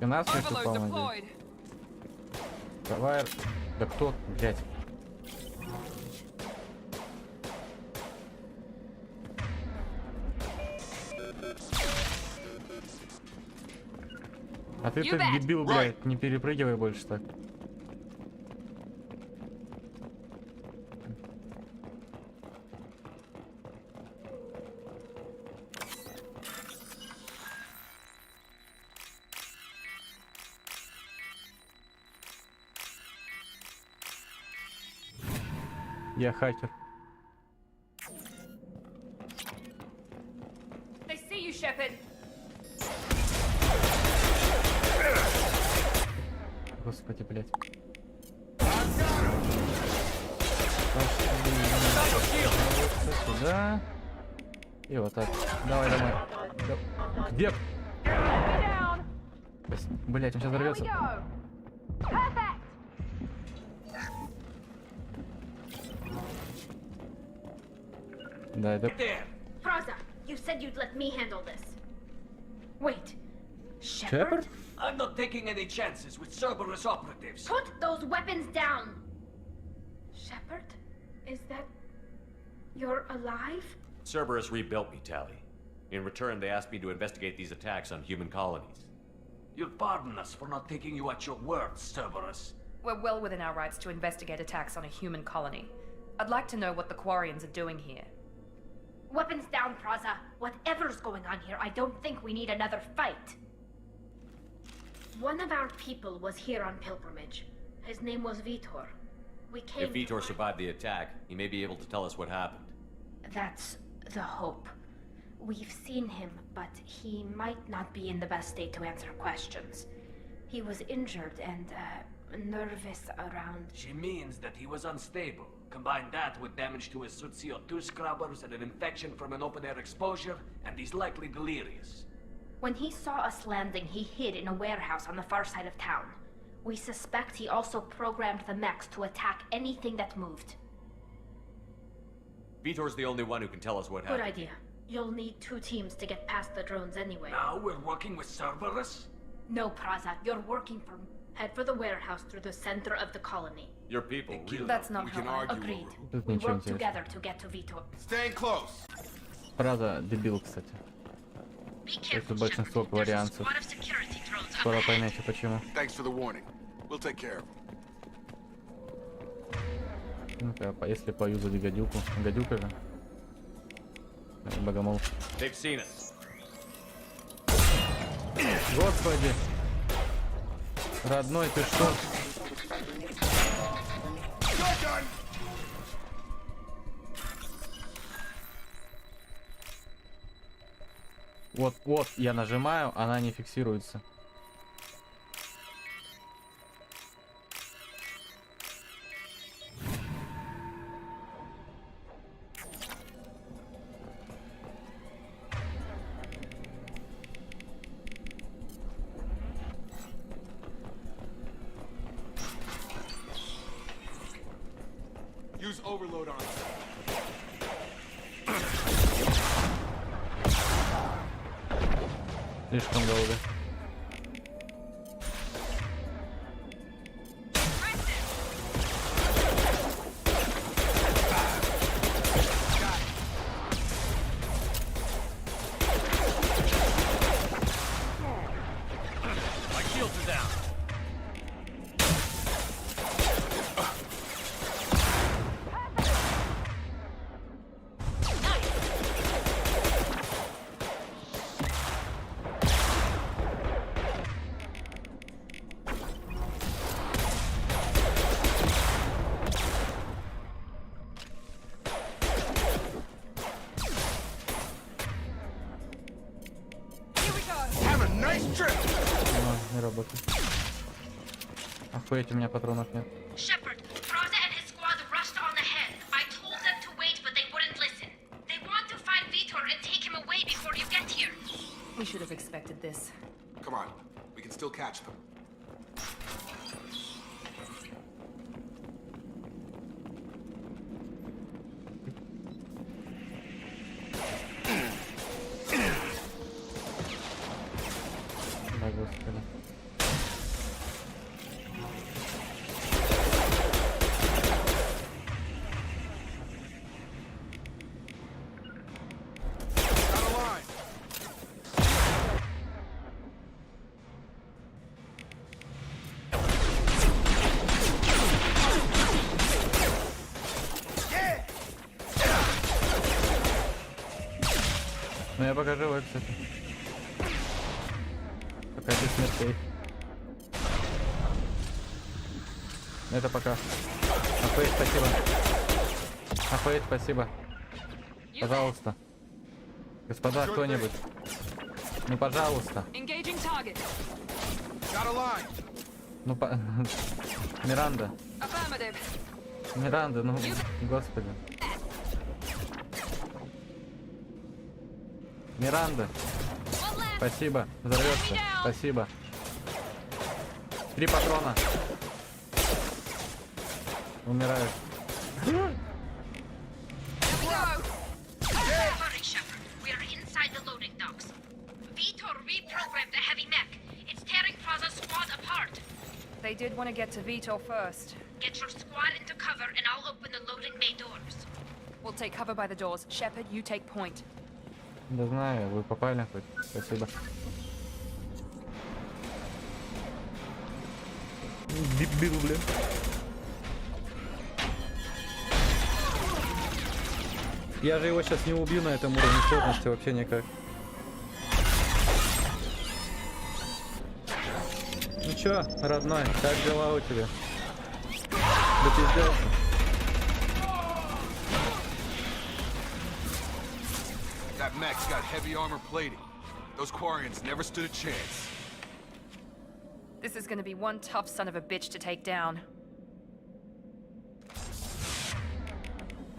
И нас не упал, надеюсь. Давай. Да кто? Блять. А ты так дебил, блядь, не перепрыгивай больше так. Я хакер. They see you, Shepard. Господи, блядь. Сюда. И вот так. Давай, давай. Где? Блять, он сейчас взорвется. Да, это... Praza, you said you'd let me handle this. Wait. Shepard? I'm not taking any chances with Cerberus operatives. Put those weapons down! Shepard? Is that... you're alive? Cerberus rebuilt me, Tally. In return, they asked me to investigate these attacks on human colonies. You'll pardon us for not taking you at your word, Cerberus. We're well within our rights to investigate attacks on a human colony. I'd like to know what the Quarians are doing here. Weapons down, Praza. Whatever's going on here, I don't think we need another fight. One of our people was here on pilgrimage. His name was Vitor. We came If Vitor survived the attack, he may be able to tell us what happened. That's the hope. We've seen him, but he might not be in the best state to answer questions. He was injured and, nervous around... She means that he was unstable. Combine that with damage to his suit CO2 scrubbers and an infection from an open-air exposure, and he's likely delirious. When he saw us landing, he hid in a warehouse on the far side of town. We suspect he also programmed the mechs to attack anything that moved. Vitor's the only one who can tell us what happened. Good idea. You'll need 2 teams to get past the drones anyway. Now we're working with Cerberus? No, Praza. You're working for... Head for the warehouse through the center of the colony. Your people. That's not how I agreed. We work together to get to Vitor. Staying close. Фраза дебил, кстати. Это большинство кварианцев. Скоро поймете почему. Thanks for the warning. We'll take care of him. Ну-ка, если поюзать гадюку. Гадюка же. Богомол. They've seen us. Господи! Родной, ты что? Вот, я нажимаю, она не фиксируется. Use overload on it. Слишком долго. My shields are down. Не работает. Охуеть, у меня патронов нет. Shepard, Praza and his squad rushed on ahead. I told them to wait, but they wouldn't listen. They want to find Vitor and take him away before you get here. We should have expected this. Come on. We can still catch them. Да, господи. Ну я пока живой, кстати. Пока без смертей. Это пока. Охуеть, спасибо. Охуеть, спасибо. Пожалуйста. Господа, кто-нибудь. Ну, пожалуйста. Ну, Миранда. Миранда, ну, господи. Миранда. Спасибо. Взорвется. Спасибо. 3 патрона. Умираю. Hurry, Shepard. We are inside the loading docks. Vitor reprogrammed the heavy mech. It's tearing Praza's squad apart. They did want to get to Vitor first. Get your squad into cover and I'll open the loading bay doors. We'll take cover by the doors. Shepard, you take point. Да знаю, вы попали хоть. Спасибо. Дебил, блин. Я же его сейчас не убью на этом уровне сложности вообще никак. Ну чё, родной, как дела у тебя? Что пиздец? That mech's got heavy armor plating. Those Quarians never stood a chance. This is gonna be one tough son of a bitch to take down.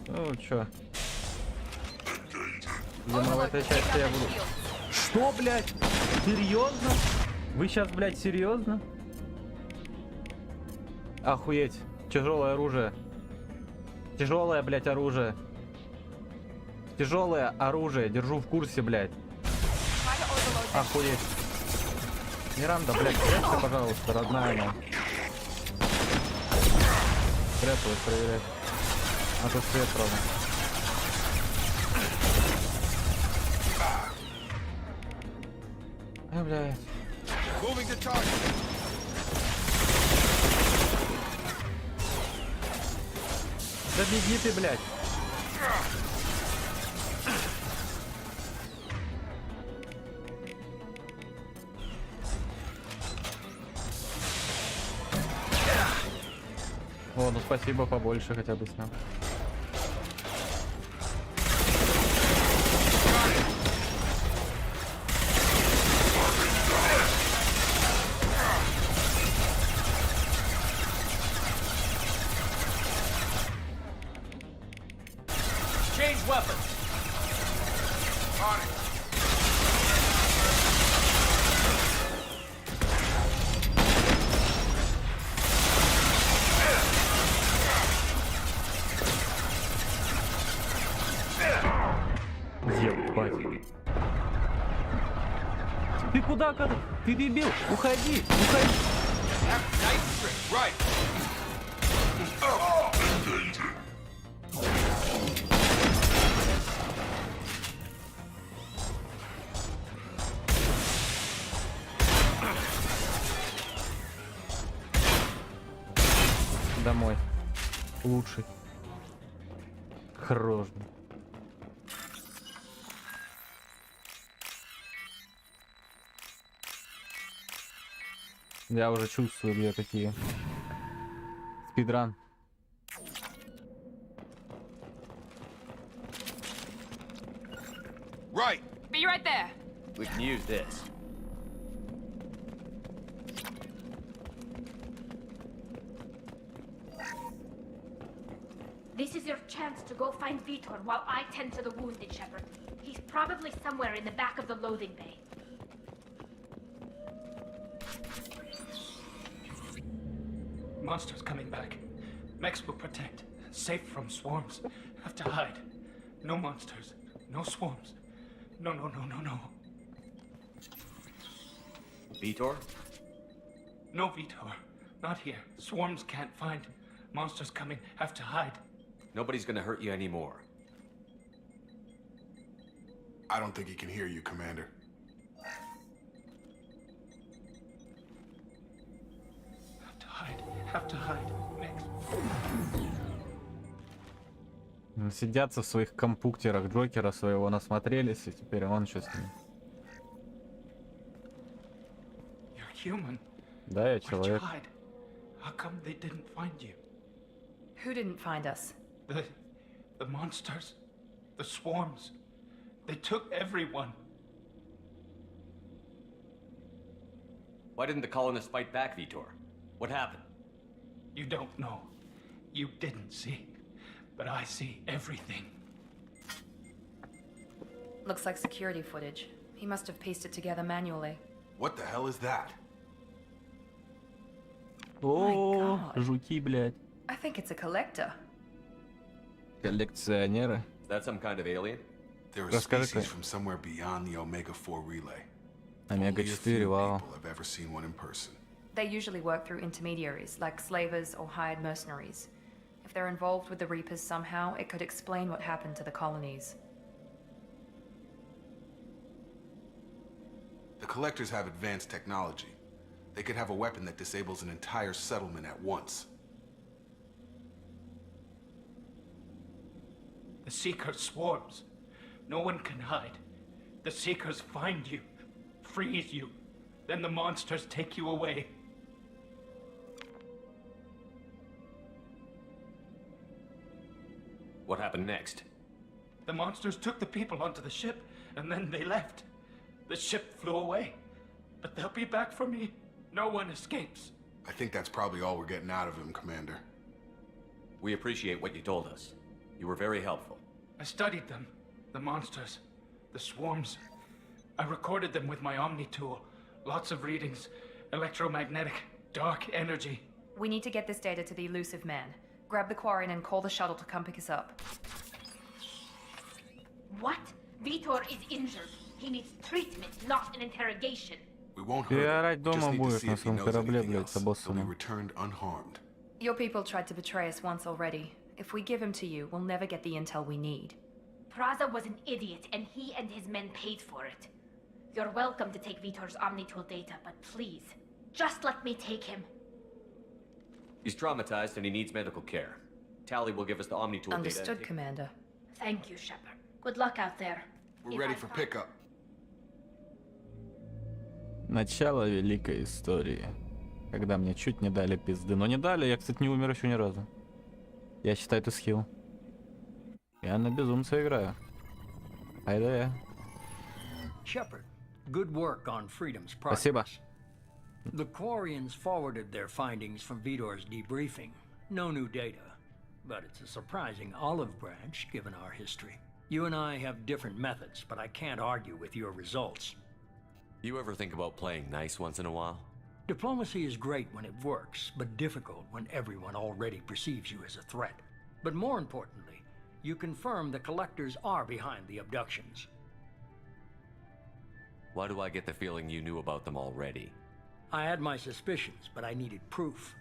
Ну, чё? Видимо, в этой части я буду... Что, блядь? Серьезно? Вы сейчас, блядь, серьезно? Охуеть. Тяжелое оружие. Тяжелое, блядь, оружие. Тяжелое оружие. Держу в курсе, блядь. Охуеть. Миранда, блядь, спрячься, пожалуйста, родная моя. Спряталась проверять. А то свет, правда. А, блядь. Да беги ты, блядь. О, ну спасибо, побольше хотя бы снял. Change weapons. On it. Ебать. Ты куда, когда? Ты дебил? Уходи, уходи. Right. Домой. Лучший. Хорош. Я уже чувствую, где такие. Спидран. Right. Be right there. We can use this. This is your chance to go find Vitor while I tend to the wounded, Shepard. He's probably somewhere in the back of the loading bay. Monsters coming back. Mechs will protect. Safe from swarms. Have to hide. No monsters. No swarms. No, no, no, no, no. Vitor? No Vitor. Not here. Swarms can't find. Monsters coming. Have to hide. Nobody's gonna hurt you anymore. I don't think he can hear you, Commander. Have to hide. Mechs. Сидятся в своих компьютерах, Джокера своего насмотрелись, и теперь он что с ним? You're human. Да, я Where'd you человек. hide? How come they didn't find you? Who didn't find us? The monsters. The swarms. They took everyone. Why didn't the colonists fight back, Vitor? What happened? You don't know. You didn't see. But I see everything. Looks like security footage. He must have pieced it together manually. What the hell is that? О, жуки, блядь. I think it's a collector. Коллекционеры. Is that some kind of alien? They're a Расскажи, species from somewhere beyond the Omega-4 relay. Омега-4, вау. People have ever seen one in person. They usually work through intermediaries, like slavers or hired mercenaries. If they're involved with the Reapers somehow, it could explain what happened to the colonies. The Collectors have advanced technology. They could have a weapon that disables an entire settlement at once. The Seeker swarms. No one can hide. The Seekers find you, freeze you. Then the monsters take you away. What happened next? The monsters took the people onto the ship, and then they left. The ship flew away. But they'll be back for me. No one escapes. I think that's probably all we're getting out of him, Commander. We appreciate what you told us. You were very helpful. I studied them. The monsters. The swarms. I recorded them with my Omni tool. Lots of readings. Electromagnetic. Dark energy. We need to get this data to the elusive man. Grab the Quarian and call the shuttle to come pick us up. What? Vitor is injured. He needs treatment, not an interrogation. We won't Ты hurt him. орать Just дома need to будешь see на if he своем knows корабле, anything блядь, else. He'll be обоссанном. returned unharmed. Your people tried to betray us once already. If we give him to you, we'll never get the intel we need. Praza was an idiot, and he and his men paid for it. You're welcome to take Vitor's Omnitool data, but please, just let me take him. He's traumatized and he needs medical care. Tally will give us the Omnitool Understood, data. Commander. Thank you, Shepard. Good luck out there. We're ready for pickup. Начало великой истории. Когда мне чуть не дали пизды. Но не дали, я, кстати, не умер еще ни разу. Я считаю, это скилл. Я на безумца играю. Айда я. Shepard, good work on Freedom's Спасибо. progress. The Quarians forwarded their findings from Vitor's debriefing. No new data, but it's a surprising olive branch given our history. You and I have different methods, but I can't argue with your results. You ever think about playing nice once in a while? Diplomacy is great when it works, but difficult when everyone already perceives you as a threat. But more importantly, you confirm the collectors are behind the abductions. Why do I get the feeling you knew about them already? I had my suspicions, but I needed proof.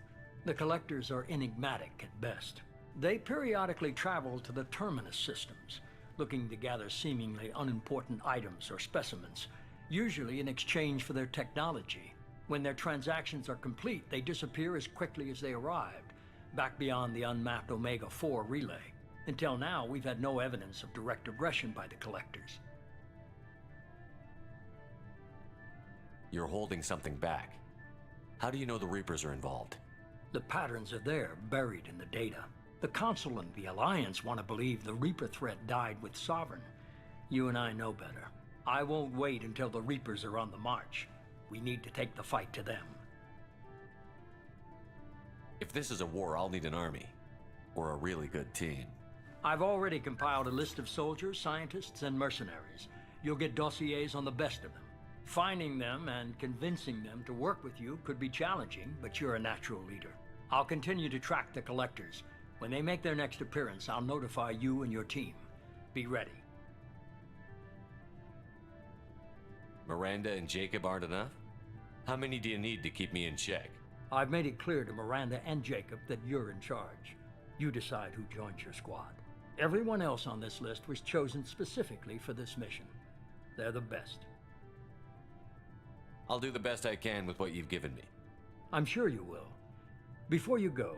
The collectors are enigmatic at best. They periodically travel to the terminus systems, looking to gather seemingly unimportant items or specimens, usually in exchange for their technology. When their transactions are complete, they disappear as quickly as they arrived, back beyond the unmapped Omega-4 relay. Until now, we've had no evidence of direct aggression by the collectors. You're holding something back. How do you know the Reapers are involved? The patterns are there, buried in the data. The Council and the Alliance want to believe the Reaper threat died with Sovereign. You and I know better. I won't wait until the Reapers are on the march. We need to take the fight to them. If this is a war, I'll need an army. Or a really good team. I've already compiled a list of soldiers, scientists, and mercenaries. You'll get dossiers on the best of them. Finding them and convincing them to work with you could be challenging, but you're a natural leader. I'll continue to track the collectors. When they make their next appearance, I'll notify you and your team. Be ready. Miranda and Jacob aren't enough? How many do you need to keep me in check? I've made it clear to Miranda and Jacob that you're in charge. You decide who joins your squad. Everyone else on this list was chosen specifically for this mission. They're the best. I'll do the best I can with what you've given me. I'm sure you will. Before you go,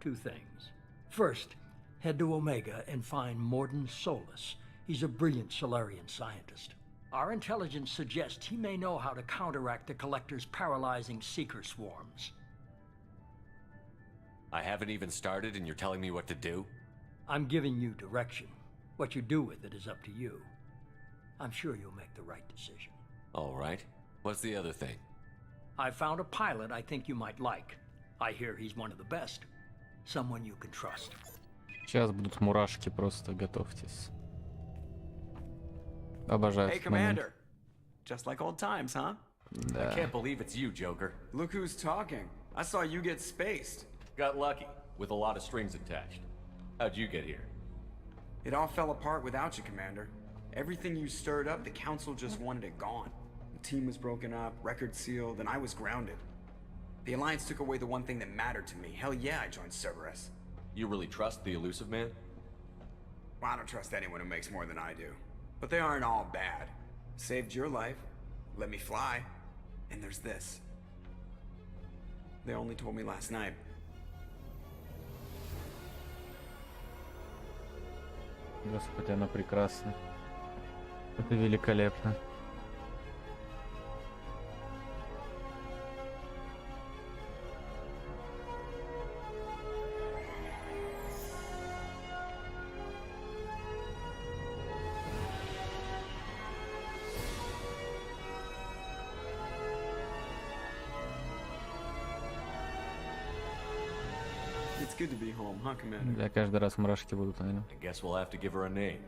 2 things. First, head to Omega and find Morden Solus. He's a brilliant Solarian scientist. Our intelligence suggests he may know how to counteract the Collector's paralyzing Seeker swarms. I haven't even started and you're telling me what to do? I'm giving you direction. What you do with it is up to you. I'm sure you'll make the right decision. All right. What's the other thing? I found a pilot I think you might like. I hear he's one of the best. Someone you can trust. Сейчас будут мурашки, просто готовьтесь. Обожаю Hey, этот момент. Commander. Just like old times, huh? Да. I can't believe it's you, Joker. Look who's talking. I saw you get spaced. Got lucky, with a lot of strings attached. How'd you get here? It all fell apart without you, Commander. Everything you stirred up, the Council just wanted it gone. The team was broken up, record sealed, and I was grounded. The Alliance took away the one thing that mattered to me. Hell yeah, I joined Cerberus. You really trust the elusive man? Well, I don't trust anyone who makes more than I do. But they aren't all bad. Saved your life, let me fly, and there's this. They only told me last night. Господи, оно прекрасно. Это великолепно. It's good to be home, huh, Commander? Для каждый раз мурашки будут, наверное. I guess we'll have to give her a name.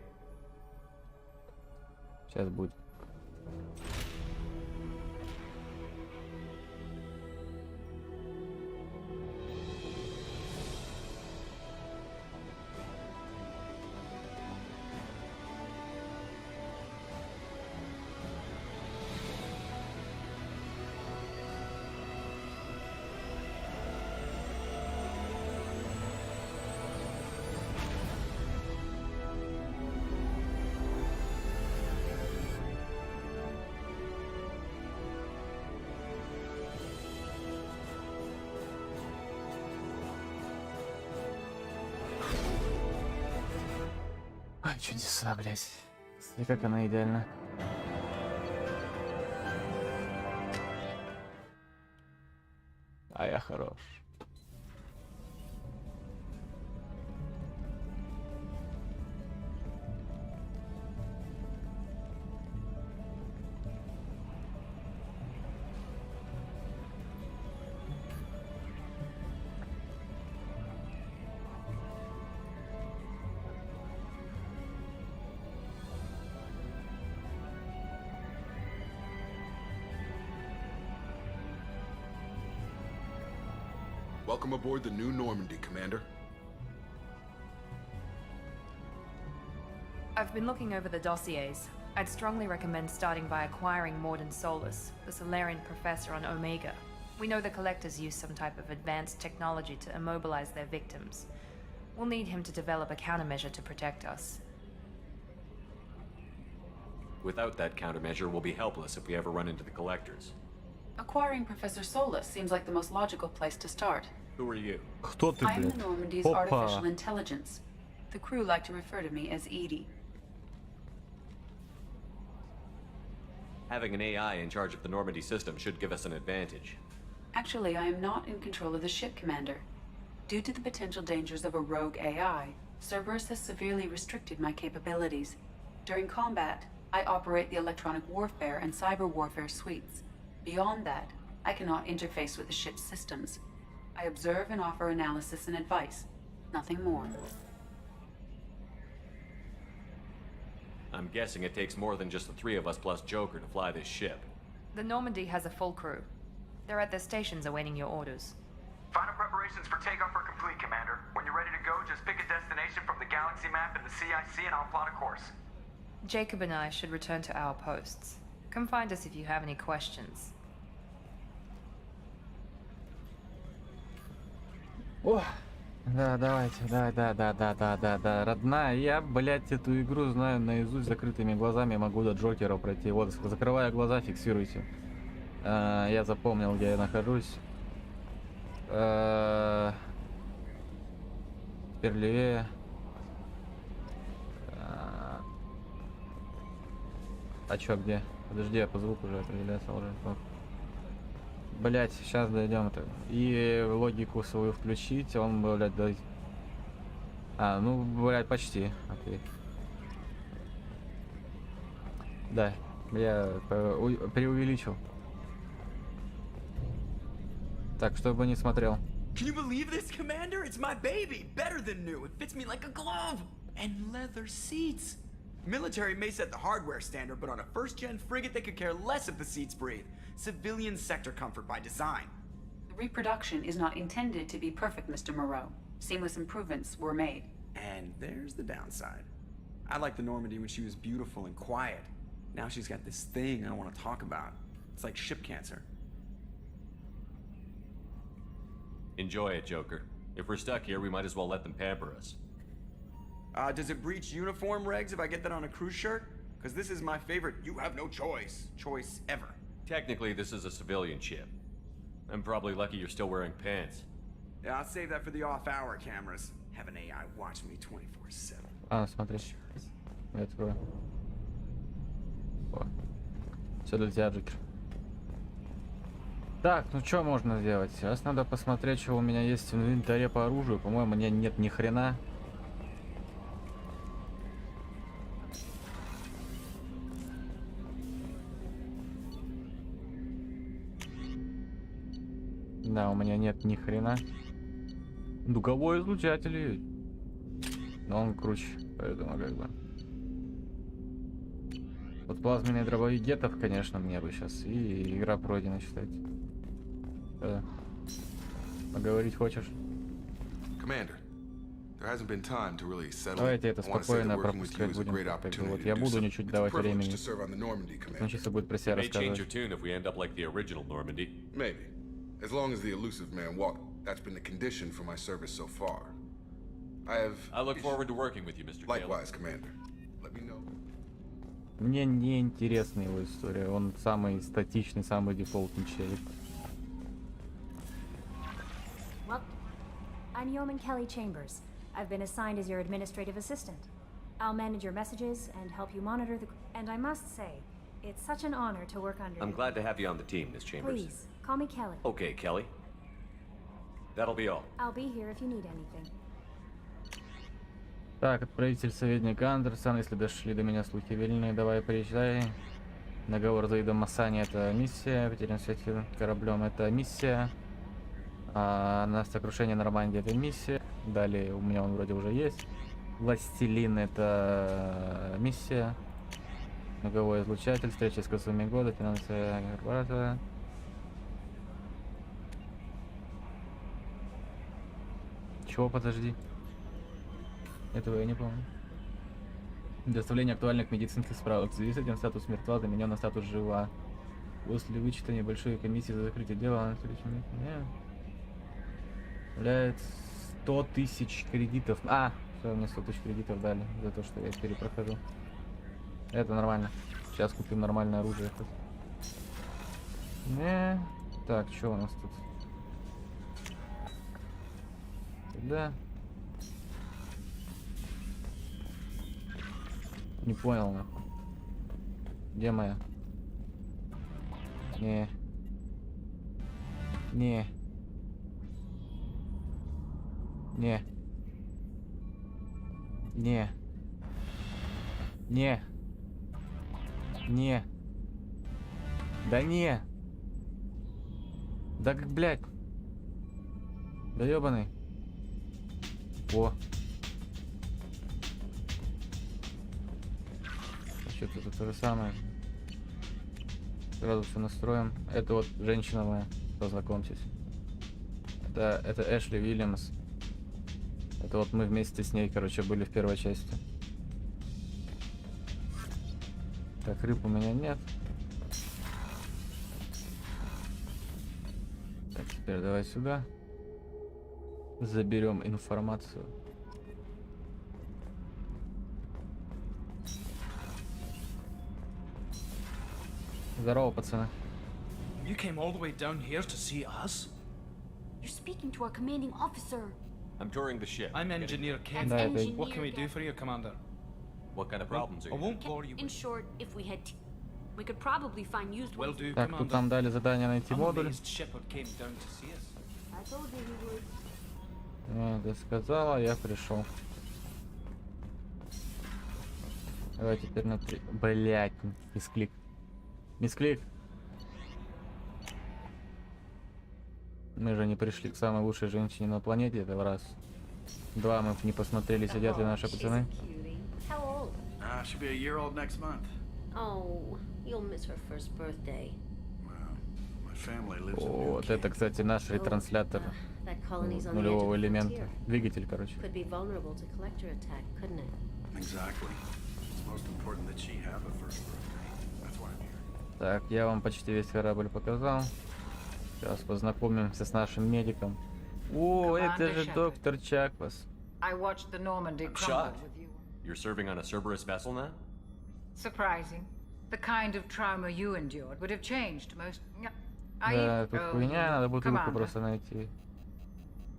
Сейчас будет. Ой, чудеса, блядь. Смотри, как она идеальна. А я хорош. Welcome aboard the New Normandy, Commander. I've been looking over the dossiers. I'd strongly recommend starting by acquiring Morden Solus, the Solarian professor on Omega. We know the Collectors use some type of advanced technology to immobilize their victims. We'll need him to develop a countermeasure to protect us. Without that countermeasure, we'll be helpless if we ever run into the Collectors. Acquiring Professor Solus seems like the most logical place to start. Who are you? Кто ты, I'm the блядь? Normandy's artificial intelligence. The crew like to refer to me as Edie. Having an AI in charge of the Normandy system should give us an advantage. Actually, I am not in control of the ship, Commander. Due to the potential dangers of a rogue AI, Cerberus has severely restricted my capabilities. During combat, I operate the electronic warfare and cyber warfare suites. Beyond that, I cannot interface with the ship's systems. I observe and offer analysis and advice. Nothing more. I'm guessing it takes more than just the three of us plus Joker to fly this ship. The Normandy has a full crew. They're at their stations awaiting your orders. Final preparations for takeoff are complete, Commander. When you're ready to go, just pick a destination from the galaxy map in the CIC and I'll plot a course. Jacob and I should return to our posts. Come find us if you have any questions. О, да, давайте, да, родная, я, блядь, эту игру знаю наизусть, закрытыми глазами могу до Джокера пройти. Вот, закрывая глаза, фиксируйте. Я запомнил, где я нахожусь. Теперь левее. А чё, где? Подожди, я по звуку уже определяться уже. Блять, сейчас дойдем-то. И логику свою включить, он, блядь, да... ну, блядь, почти. Окей. Да, я преувеличил. Так, чтобы не смотрел. Can you believe this, Commander? It's my baby! Better than new! It fits me like a glove! And leather seats! Military may set the hardware standard, but on a first-gen frigate they could care less if the seats breathe. Civilian sector comfort by design. The reproduction is not intended to be perfect, Mr. Moreau. Seamless improvements were made. And there's the downside. I liked the Normandy when she was beautiful and quiet. Now she's got this thing I don't want to talk about. It's like ship cancer. Enjoy it, Joker. If we're stuck here, we might as well let them pamper us. Does it breach uniform regs if I get that on a cruise shirt? Because this is my favorite you have no choice ever. Technically, this is a civilian ship. I'm probably lucky you're still wearing pants. Yeah, I'll save that for the off-hour cameras. Have an AI watch me 24/7. Смотри. Я открою. О. Все для тебя, Джокер. Так, ну что можно сделать? Сейчас надо посмотреть, что у меня есть в инвентаре по оружию. По-моему, у меня нет ни хрена. Да, у меня нет ни хрена. Дуговой излучатель. Но он круче, поэтому как бы. Вот плазменный дробовик гетов, конечно, мне бы сейчас. И игра пройдена, считать. Поговорить хочешь? Commander, there hasn't been time to really settle. Давайте это I want to say that спокойно working with you пропускать is a будем. great Как бы opportunity вот to я do буду so. ничуть It's a давать privilege времени. to serve on the Normandy, Commander. Он чисто будет про себя May change your рассказывать. tune if we end up like the original Normandy. Maybe. As long as the elusive man walked, that's been the condition for my service so far. I look forward to working with you, Mr. Likewise, Commander. Let me know. Мне не интересна его история. Он самый статичный, самый дефолтный человек. Well, I'm Yeoman Kelly Chambers. I've been assigned as your administrative assistant. I'll manage your messages and help you monitor the... And I must say, it's such an honor to work under I'm you. glad to have you on the team, Miss Chambers. Please, call me Kelly. Okay, Kelly. That'll be all. I'll be here if you need anything. Так, отправитель советник Андерсон, если дошли до меня слухи вельные, давай приезжай. Договор за Идом Масани — это миссия, потерян связь с кораблем — это миссия. На сокрушение Нормандии — это миссия. Далее у меня он вроде уже есть. Властелин — это миссия. Дуговой излучатель, встреча с концами года, финансовая корпорация. Чего, подожди? Этого я не помню. Доставление актуальных медицинских справок. В связи с этим статус мертва заменен на статус жива. После вычета небольшой комиссии за закрытие дела на следующем является 100 тысяч кредитов. Все, мне 100 тысяч кредитов дали за то, что я перепрохожу. Это нормально. Сейчас купим нормальное оружие. Так, что у нас тут? Да. Не понял, нахуй. Где моя? Не. Не. Не. Не. Не. Не. Да не. Да как, блядь. Да ёбаный. О. Что-то тут то же самое. Сразу все настроим. Это вот женщина моя. Познакомьтесь. Это Эшли Уильямс. Это вот мы вместе с ней, короче, были в первой части. Так, рыб у меня нет. Так, теперь давай сюда. Заберем информацию. Здорово, пацаны. You came all the way down here to see us? You're speaking to our commanding officer. I'm touring the ship. I'm Engineer Ken. Да, это... What can we do for you, Commander? What kind of problems are you having? bore you In short, if we had we could probably find used Will ones. do, Так, тут Commander. нам дали задание найти I'm модуль. amazed Shepard came down to see us. I told you he would. Ты сказала, я пришел. Давай теперь на 3. Блять, мисклик. Мисклик. Мы же не пришли к самой лучшей женщине на планете, это раз. Два, мы не посмотрели, сидят ли наши пацаны. How old? She'll be a year old next month. Oh, you'll miss her first birthday. My family lives in Вот это, кстати, наш ретранслятор That colony's on the edge of нулевого the элемента. frontier. Двигатель, короче. Could be vulnerable to collector attack, couldn't it? Exactly. It's most important that she have a first birthday. That's why I'm here. Так, я вам почти весь корабль показал. Сейчас познакомимся с нашим медиком. О, это же доктор Чаквас. I watched the Normandy crumble shocked. with you. You're serving on a Cerberus vessel now? Surprising. The kind of trauma you endured would have changed most. Да, тут хуйня, надо бутылку Commander. просто найти.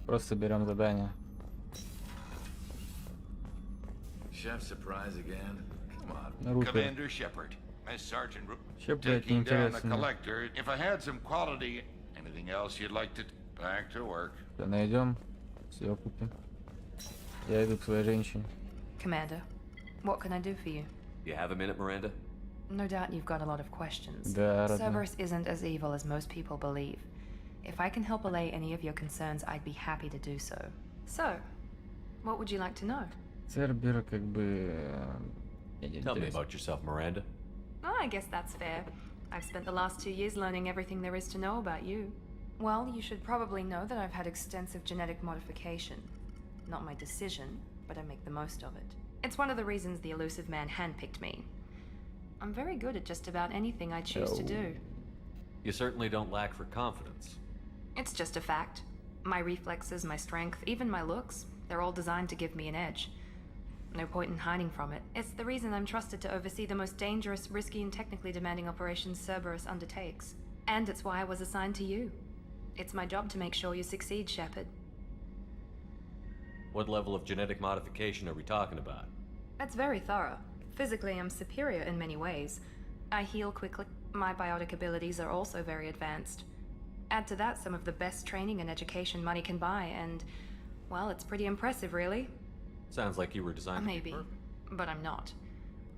Просто берем задание. Chef surprise again. Come on. Рупер. Commander Shepard, as Sergeant Че, блядь, taking down the неинтересно. collector. If I had some quality, anything else you'd like to back to work? Все найдем, все купим. Я иду к своей женщине. Commander, what can I do for you? You have a minute, Miranda? No doubt you've got a lot of questions. Да, родная. Cerberus isn't as evil as most people believe. If I can help allay any of your concerns, I'd be happy to do so. So, what would you like to know? Цербер как бы... Tell me about yourself, Miranda. Oh, I guess that's fair. I've spent the last 2 years learning everything there is to know about you. Well, you should probably know that I've had extensive genetic modification. Not my decision, but I make the most of it. It's one of the reasons the elusive man handpicked me. I'm very good at just about anything I choose to do. You certainly don't lack for confidence. It's just a fact. My reflexes, my strength, even my looks, they're all designed to give me an edge. No point in hiding from it. It's the reason I'm trusted to oversee the most dangerous, risky, and technically demanding operations Cerberus undertakes. And it's why I was assigned to you. It's my job to make sure you succeed, Shepard. What level of genetic modification are we talking about? That's very thorough. Physically, I'm superior in many ways. I heal quickly. My biotic abilities are also very advanced. Add to that some of the best training and education money can buy, and, well, it's pretty impressive, really. Sounds like you were designed to be Maybe, perfect. but I'm not.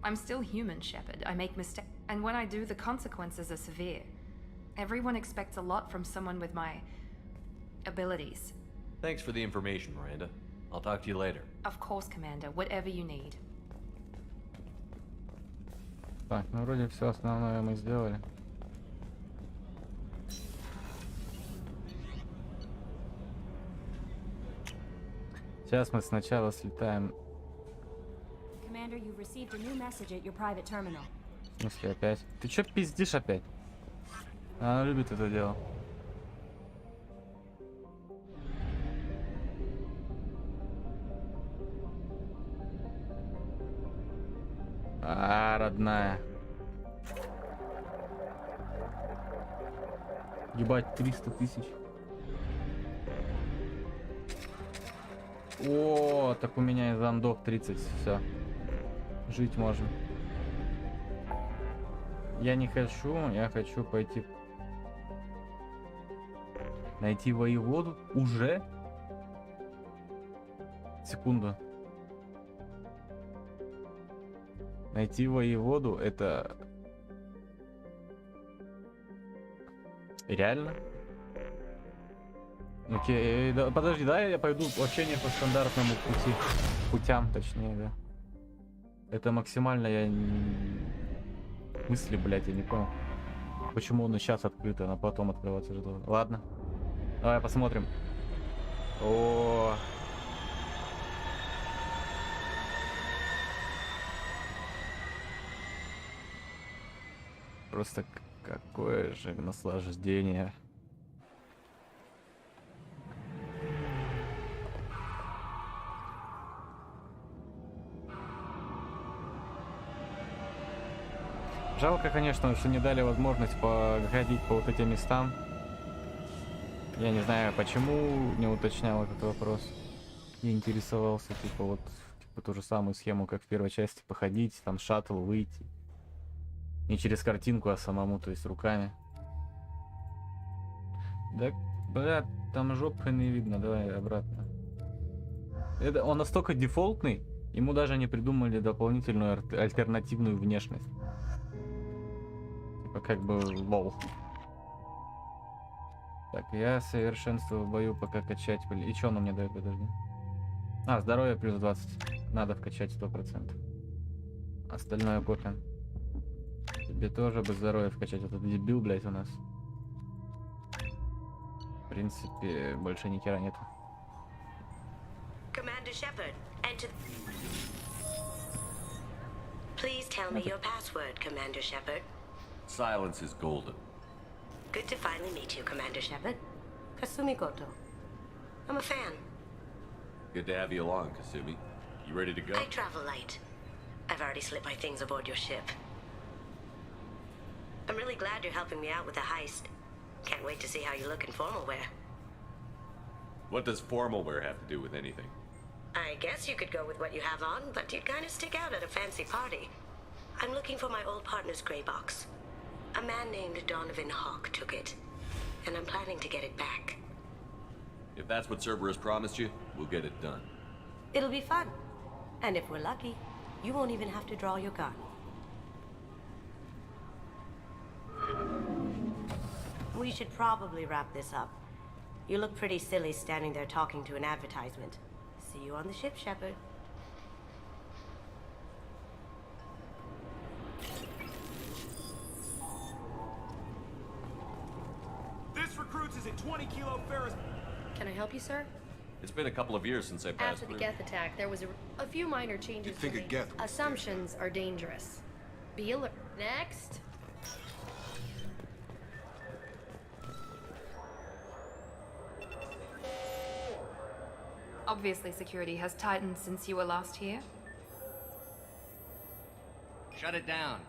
I'm still human, Shepard. I make mistakes, and when I do, the consequences are severe. Everyone expects a lot from someone with my abilities. Thanks for the information, Miranda. I'll talk to you later. Of course, Commander. Whatever you need. Так, ну вроде все основное мы сделали. Сейчас мы сначала слетаем. Commander, you've received a new message at your private terminal. В смысле опять? Ты чё пиздишь опять? Она любит это дело. Родная. Ебать, 300 тысяч. О, так у меня из андов 30, все. Жить можно. Я не хочу, я хочу пойти... Найти воеводу? Уже? Секунду. Найти воеводу, это... Реально? Окей, да, подожди, да, я пойду вообще не по стандартному путям, точнее, да. Это максимально я... Мысли, блядь, я не понял. Почему он сейчас открыто, а потом открываться же должен. Ладно. Давай посмотрим. О. Просто какое же наслаждение. Жалко, конечно, что не дали возможность походить по вот этим местам. Я не знаю, почему не уточнял этот вопрос. Не интересовался, типа, вот ту же самую схему, как в первой части, походить, там шаттл, выйти. Не через картинку, а самому, то есть руками. Да, бля, там жопы не видно, давай обратно. Это, он настолько дефолтный, ему даже не придумали дополнительную альтернативную внешность. Типа как бы лол. Так, я совершенство в бою пока качать. И что оно мне дает, подожди. А, здоровье плюс 20. Надо вкачать 100%. Остальное копим. Тебе тоже бы здоровье вкачать. Вот этот дебил, блядь, у нас. В принципе, больше ни хера нету. Commander Shepard, enter. Please tell me your password, Commander Shepard. Silence is golden. Good to finally meet you, Commander Shepard. Kasumi Goto. I'm a fan. Good to have you along, Kasumi. You ready to go? I travel light. I've already slipped my things aboard your ship. I'm really glad you're helping me out with the heist. Can't wait to see how you look in formal wear. What does formal wear have to do with anything? I guess you could go with what you have on, but you'd kind of stick out at a fancy party. I'm looking for my old partner's gray box. A man named Donovan Hawk took it, and I'm planning to get it back. If that's what Cerberus promised you, we'll get it done. It'll be fun. And if we're lucky, you won't even have to draw your gun. We should probably wrap this up. You look pretty silly standing there talking to an advertisement. See you on the ship, Shepard. This recruits is a 20 kilo Ferris. Can I help you, sir? It's been a couple of years since I passed After the through. Geth attack, there was a few minor changes. You'd think were a made. Geth would Assumptions are dangerous. Be alert. Next. Obviously, security has tightened since you were last here. Shut it down.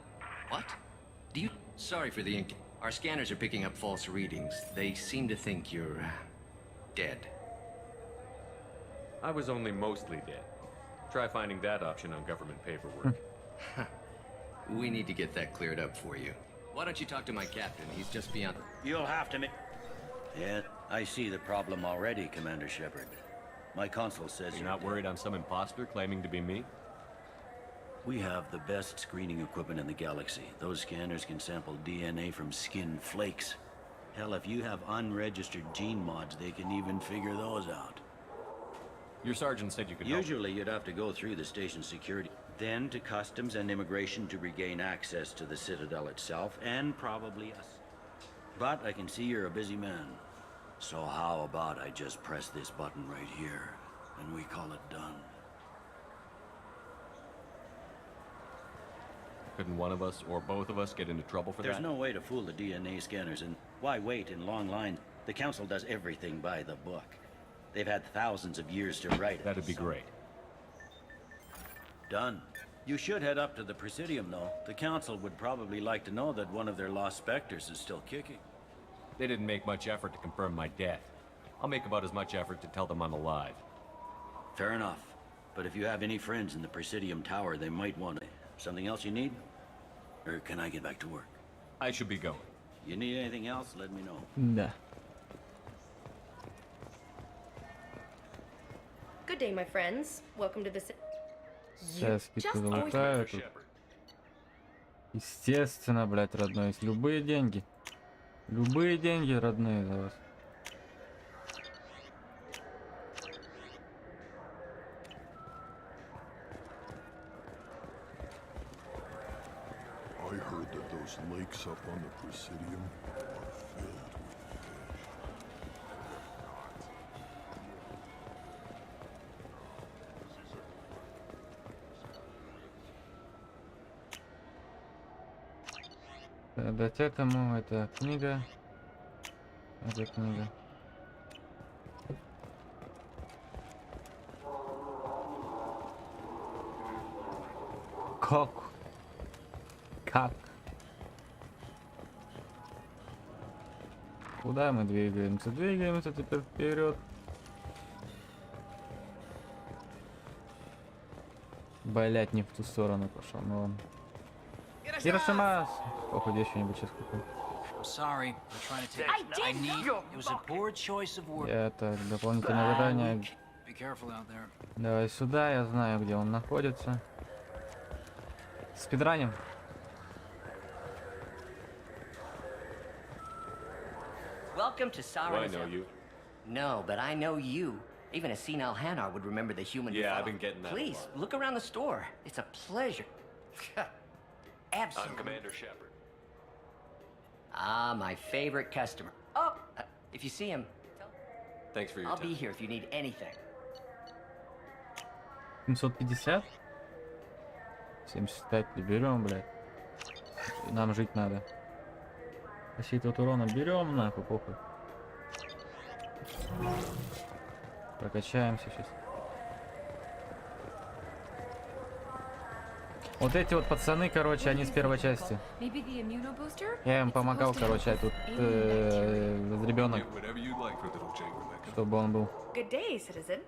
What? Do you... Sorry for the ink. Our scanners are picking up false readings. They seem to think you're... dead. I was only mostly dead. Try finding that option on government paperwork. We need to get that cleared up for you. Why don't you talk to my captain? He's just beyond... You'll have to make... Yeah, I see the problem already, Commander Shepard. My consul says You're not worried I'm some imposter claiming to be me? we have the best screening equipment in the galaxy. Those scanners can sample DNA from skin flakes. Hell, if you have unregistered gene mods, they can even figure those out. Your sergeant said you could help. Usually you'd have to go through the station security, then to customs and immigration to regain access to the Citadel itself, and probably us. But I can see you're a busy man. So how about I just press this button right here, and we call it done? Couldn't one of us or both of us get into trouble for There's that? no way to fool the DNA scanners, and why wait in long lines? The Council does everything by the book. They've had thousands of years to write it. That'd be great. Done. You should head up to the Presidium, though. The Council would probably like to know that one of their lost specters is still kicking. They didn't make much effort to confirm my death. I'll make about as much effort to tell them I'm alive. Fair enough. But if you have any friends in the Presidium Tower, they might want to. Something else you need? Or can I get back to work? I should be going. You need anything else, let me know. Да. Good day, my friends. Welcome to the... Связки залутаю тут. Естественно, блять, родной. Есть любые деньги. Любые деньги, родные, за вас. I heard that those lakes up on the Presidium are filled with Дать этому, это книга. Это книга. Как? Как? Куда мы двигаемся? Двигаемся теперь вперед. Блять, не в ту сторону пошел, ну ладно. Хирошимас! Походу, еще нибудь сейчас куплю. Sorry, I'm trying to take. I need. It was a poor choice of words. Это дополнительное задание. Be careful out there. Давай сюда, я знаю, где он находится. Спидраним. Welcome to Do I know you? No, but I know you. Even a senile Hanar would remember the human. Yeah, fellow. I've been getting that. Please look around the store. It's a pleasure. Absolutely. I'm Commander Shepard. Ah, my favorite customer. Oh, if you see him, Thanks for your I'll time. be here if you need anything. 750? 75 ли берем, блядь. Нам жить надо. Защита от урона берем, нахуй, похуй. Прокачаемся сейчас. Вот эти вот пацаны, короче, они с первой части. Я им помогал, короче, а тут ребенок, чтобы он был. Good day, citizen.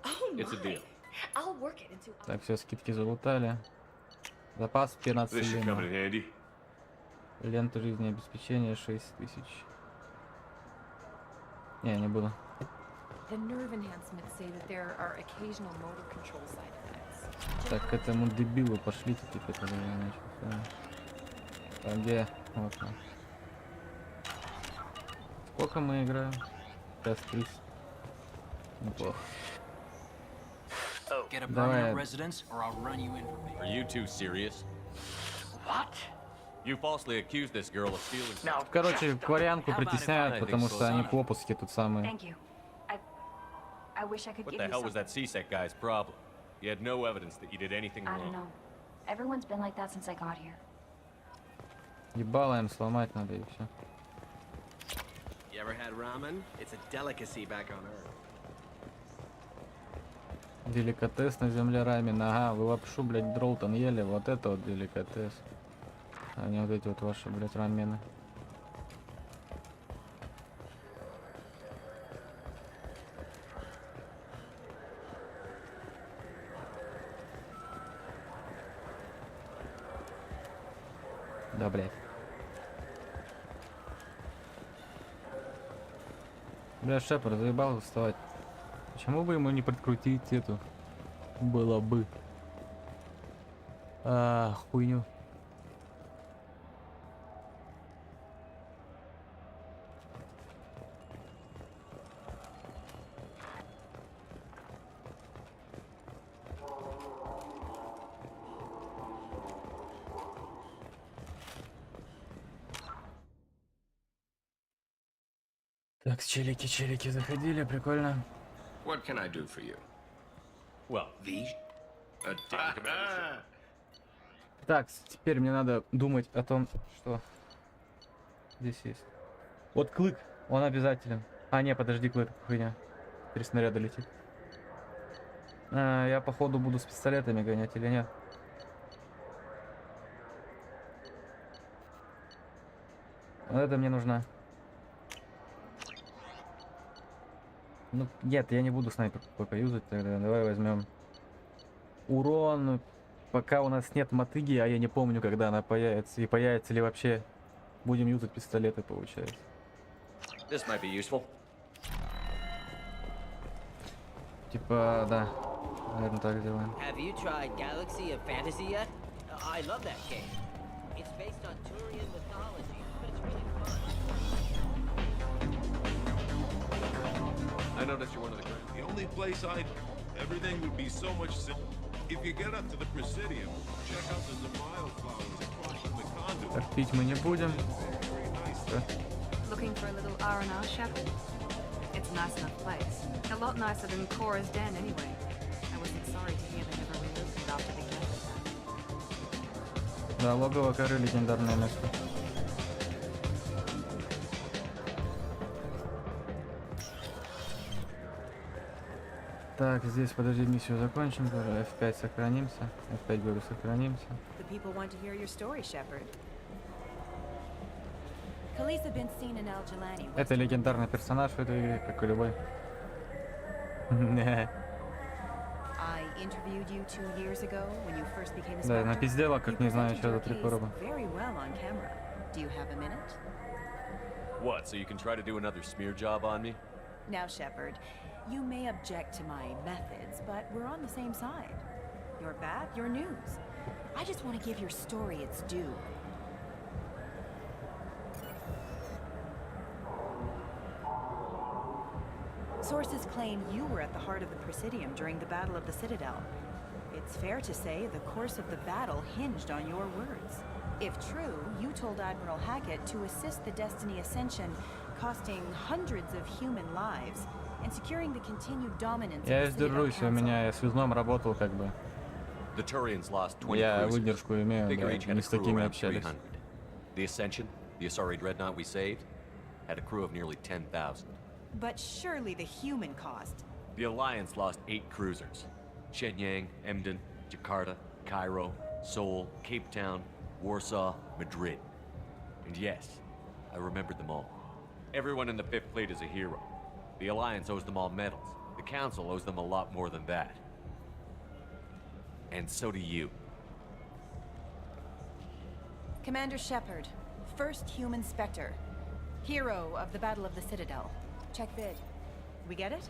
Oh It's a my. deal. I'll work it into. Так, все, скидки залутали. Запас 15 This should come in лент. handy. Лента жизнеобеспечения 6000. Не буду. The nerve enhancements say that there are occasional motor control side effects. Так, к этому дебилу пошлите, типа, это там где? Вот он. Сколько мы играем? Кастрис. Неплохо. Get a Давай. permanent residence, or I'll run you in for me. Are you two serious? What? You falsely accused this girl of stealing. No. Короче, кварианку притесняют, потому что они попуски тут самые. Thank you. I wish I could What give the you hell was something. that C-Sec guy's problem? You had no evidence that you did anything I wrong. don't know. Everyone's been like that since I got here. Ебало им сломать надо и все. You ever had ramen? It's a delicacy back on Earth. Деликатес на земле рамен. Ага, вы лапшу, блядь, Дролтон ели. Вот это вот деликатес. А не вот эти вот ваши, блядь, рамены. Да, блядь. Бля, Шепард заебал вставать. Почему бы ему не подкрутить эту? Было бы. Хуйню. Так, челики заходили, прикольно. What can I do for you? Well, These? Attack commander. Так, теперь мне надо думать о том, что здесь есть. Вот клык, он обязателен. А, не, подожди, клык, хуйня. 3 снаряда летит. Я походу буду с пистолетами гонять или нет? Вот это мне нужна. Ну, нет, я не буду снайпер пока юзать тогда. Давай возьмем урон. Пока у нас нет мотыги, а я не помню, когда она появится. И появится ли вообще. Будем юзать пистолеты, получается. this might be useful. Типа, да. Наверное, так сделаем. Have you tried Galaxy of Fantasy yet? I love that game. It's based on Turian mythology, but it's really fun. I noticed you're one of the girls. The only place everything would be so much simpler. If you get up to the Presidium, check out the Zamail flowers across from the conduit. Так, пить мы не будем. Looking for a little R&R, Shepard? It's a nice enough place. A lot nicer than Cora's den, anyway. I wasn't sorry to hear they never removed it after the gas attack. Да, логово коры, легендарное место. Так, здесь, подожди, миссию закончим. F5 сохранимся. F5 говорю, сохранимся. The people want to hear your story, Shepard. Police have been seen in Al-Jalani. Это легендарный персонаж в этой игре, как и любой. I interviewed you 2 years ago when you first became a Да, Spectre. напиздела, как не знаю, что за три короба. Very well on camera. Do you have a minute? What, so you can try to do another smear job on me? Now, Shepard, you may object to my methods, but we're on the same side. You're bad, you're news. I just want to give your story its due. Sources claim you were at the heart of the Presidium during the Battle of the Citadel. It's fair to say the course of the battle hinged on your words. If true, you told Admiral Hackett to assist the Destiny Ascension, costing hundreds of human lives, and securing the continued dominance Я of the Citadel сдержусь, у меня я связном работал как бы. The Turians lost 20 Я cruisers. выдержку имею, Figure да, each had не a с crew такими around общались. 300. The Ascension, the Asari dreadnought we saved, had a crew of nearly 10,000. But surely the human cost. The Alliance lost 8 cruisers. Shenyang, Emden, Jakarta, Cairo, Seoul, Cape Town, Warsaw, Madrid. And yes, I remembered them all. Everyone in the 5th Fleet is a hero. The Alliance owes them all medals. The Council owes them a lot more than that. And so do you. Commander Shepard, first human Spectre. Hero of the Battle of the Citadel. Check vid. We get it?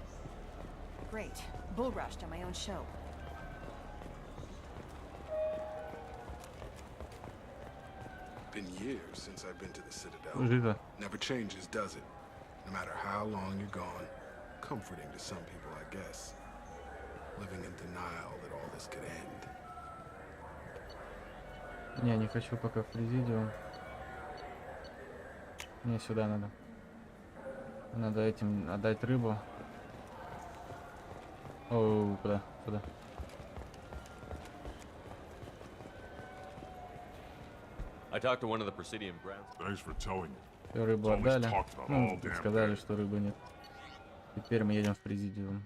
Great. Bull rushed on my own show. Been years since I've been to the Citadel. Живо. Never changes, does it? No matter how long you're gone, comforting to some people, I guess. Living in denial that all this could end. Не хочу пока в президиум. Мне сюда надо. Надо этим отдать рыбу. О, куда? Сюда. I talked to one of the Presidium grounds. Thanks for telling me. Рыбу отдали. Ну, сказали, что рыбы нет. Теперь мы едем в президиум.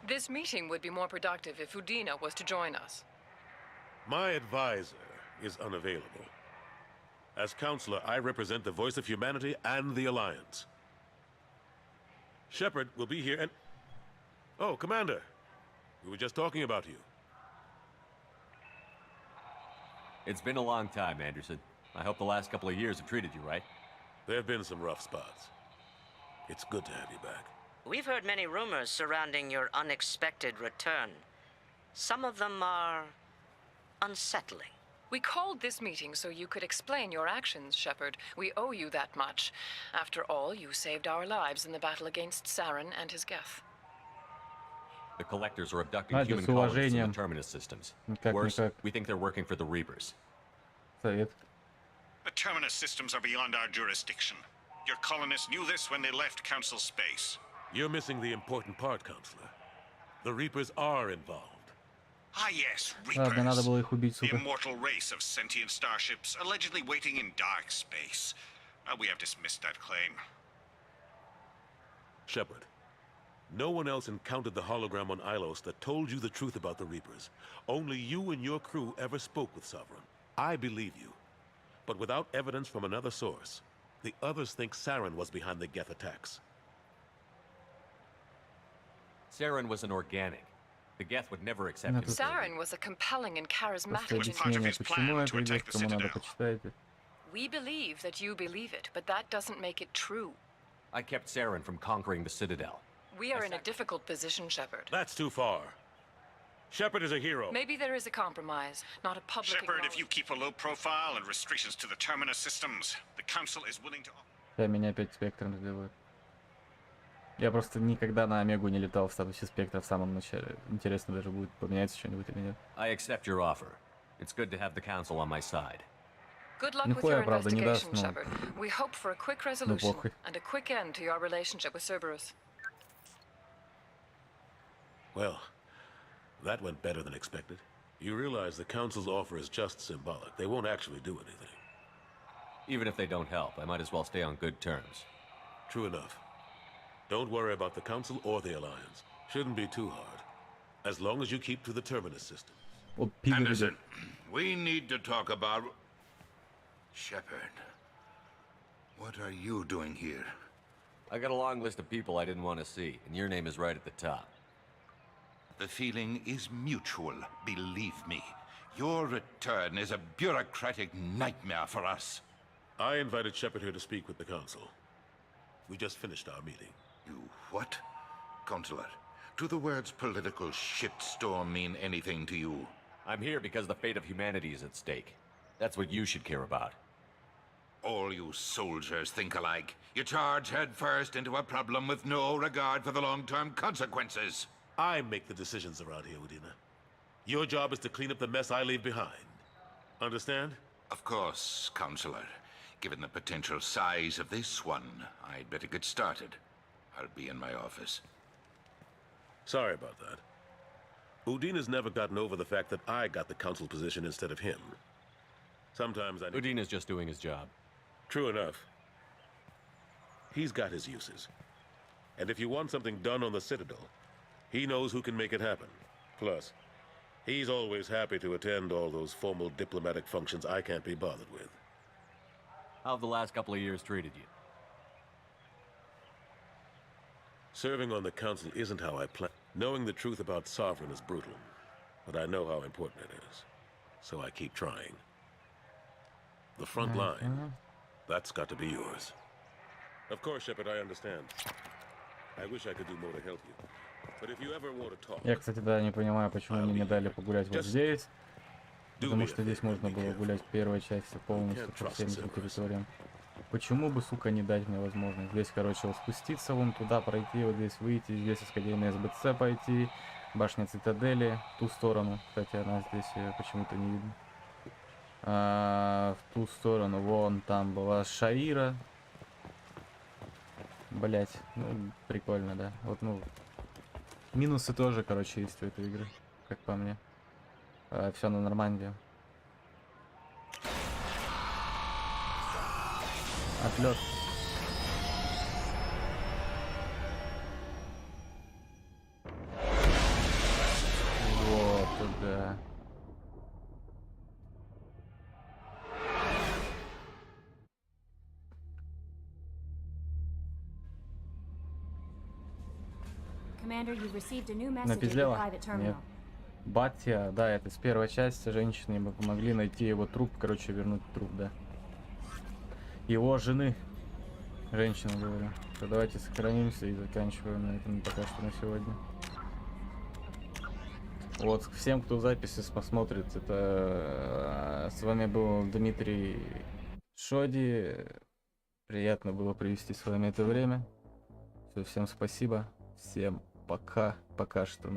This meeting would be more productive if Udina was to join us. My advisor is unavailable. As counselor, I represent the voice of humanity and the Alliance. Shepard will be here and... Oh, Commander. We were just talking about you. It's been a long time, Anderson. I hope the last couple of years have treated you right. There have been some rough spots. It's good to have you back. We've heard many rumors surrounding your unexpected return. Some of them are unsettling. We called this meeting so you could explain your actions, Shepard. We owe you that much. After all, you saved our lives in the battle against Saren and his Geth. The Collectors are abducting human colonists in the Terminus systems. Worse, we think they're working for the Reapers. The Terminus systems are beyond our jurisdiction. Your colonists knew this when they left Council space. You're missing the important part, Counselor. The Reapers are involved. Ah yes, Ладно, надо было их убить, the сука. immortal race of sentient starships allegedly waiting in dark space. We have dismissed that claim. Shepard, no one else encountered the hologram on Ilos that told you the truth about the Reapers. Only you and your crew ever spoke with Sovereign. I believe you. But without evidence from another source, the others think Saren was behind the Geth attacks. Saren was an organic. The Geth would never accept him. Saren was a compelling and charismatic Объяснение, почему это идет, кому надо, почитайте. We believe that you believe it, but that doesn't make it true. I kept Saren from conquering the Citadel. We are in a difficult position, Shepard. That's too far. Shepard is a hero. Maybe there is a compromise, not a public Shepard, if you keep a low profile and restrictions to the Terminus systems, the Council is willing to... Да, меня опять спектром сделают. Я просто никогда на Омегу не летал в статусе спектра в самом начале. Интересно даже будет, поменяется что-нибудь или нет. I accept your offer. It's good to have the Council on my side. Good luck with your investigation, Shepard. We hope for a quick resolution and a quick end to your relationship with Cerberus. Well, that went better than expected. You realize the Council's offer is just symbolic. They won't actually do anything. Even if they don't help, I might as well stay on good terms. True enough. Don't worry about the Council or the Alliance. Shouldn't be too hard. As long as you keep to the Terminus system. Anderson, we need to talk about... Shepard, what are you doing here? I got a long list of people I didn't want to see, and your name is right at the top. The feeling is mutual, believe me. Your return is a bureaucratic nightmare for us. I invited Shepard here to speak with the Council. We just finished our meeting. You what? Counselor, do the words political shitstorm mean anything to you? I'm here because the fate of humanity is at stake. That's what you should care about. All you soldiers think alike. You charge headfirst into a problem with no regard for the long-term consequences. I make the decisions around here, Udina. Your job is to clean up the mess I leave behind. Understand? Of course, Counselor. Given the potential size of this one, I'd better get started. I'll be in my office. Sorry about that. Udina's never gotten over the fact that I got the Council position instead of him. Sometimes I... Udina's just doing his job. True enough. He's got his uses. And if you want something done on the Citadel, he knows who can make it happen. Plus, he's always happy to attend all those formal diplomatic functions I can't be bothered with. How have the last couple of years treated you? Serving on the Council isn't how I plan. Knowing the truth about Sovereign is brutal, but I know how important it is. So I keep trying. The front line, that's got to be yours. Of course, Shepard, I understand. I wish I could do more to help you. But if you ever want to talk... Я, кстати, да, не понимаю, почему мне не дали погулять вот здесь. Потому что здесь можно было гулять в первой части полностью по всем территориям. Почему бы, сука, не дать мне возможность? Здесь, короче, вот спуститься вон туда, пройти, вот здесь выйти, здесь искать на СБЦ пойти, башня Цитадели, в ту сторону. Кстати, она здесь почему-то не видно. В ту сторону, вон там была Шаира. Блять, ну, прикольно, да. Вот, ну, минусы тоже, короче, есть у этой игры, как по мне. Все на Нормандии. Отлет. Вот туда. Commander, you've received a new message at your Напиздело? private terminal. Нет. Батя, да, это с первой части. Женщины ему помогли найти его труп, короче, вернуть труп, да. Его жены. Женщина, говорю. То давайте сохранимся и заканчиваем на этом пока что на сегодня. Вот, всем, кто записи посмотрит, это с вами был Дмитрий Шоди. Приятно было провести с вами это время. Все, всем спасибо. Всем пока. Пока что.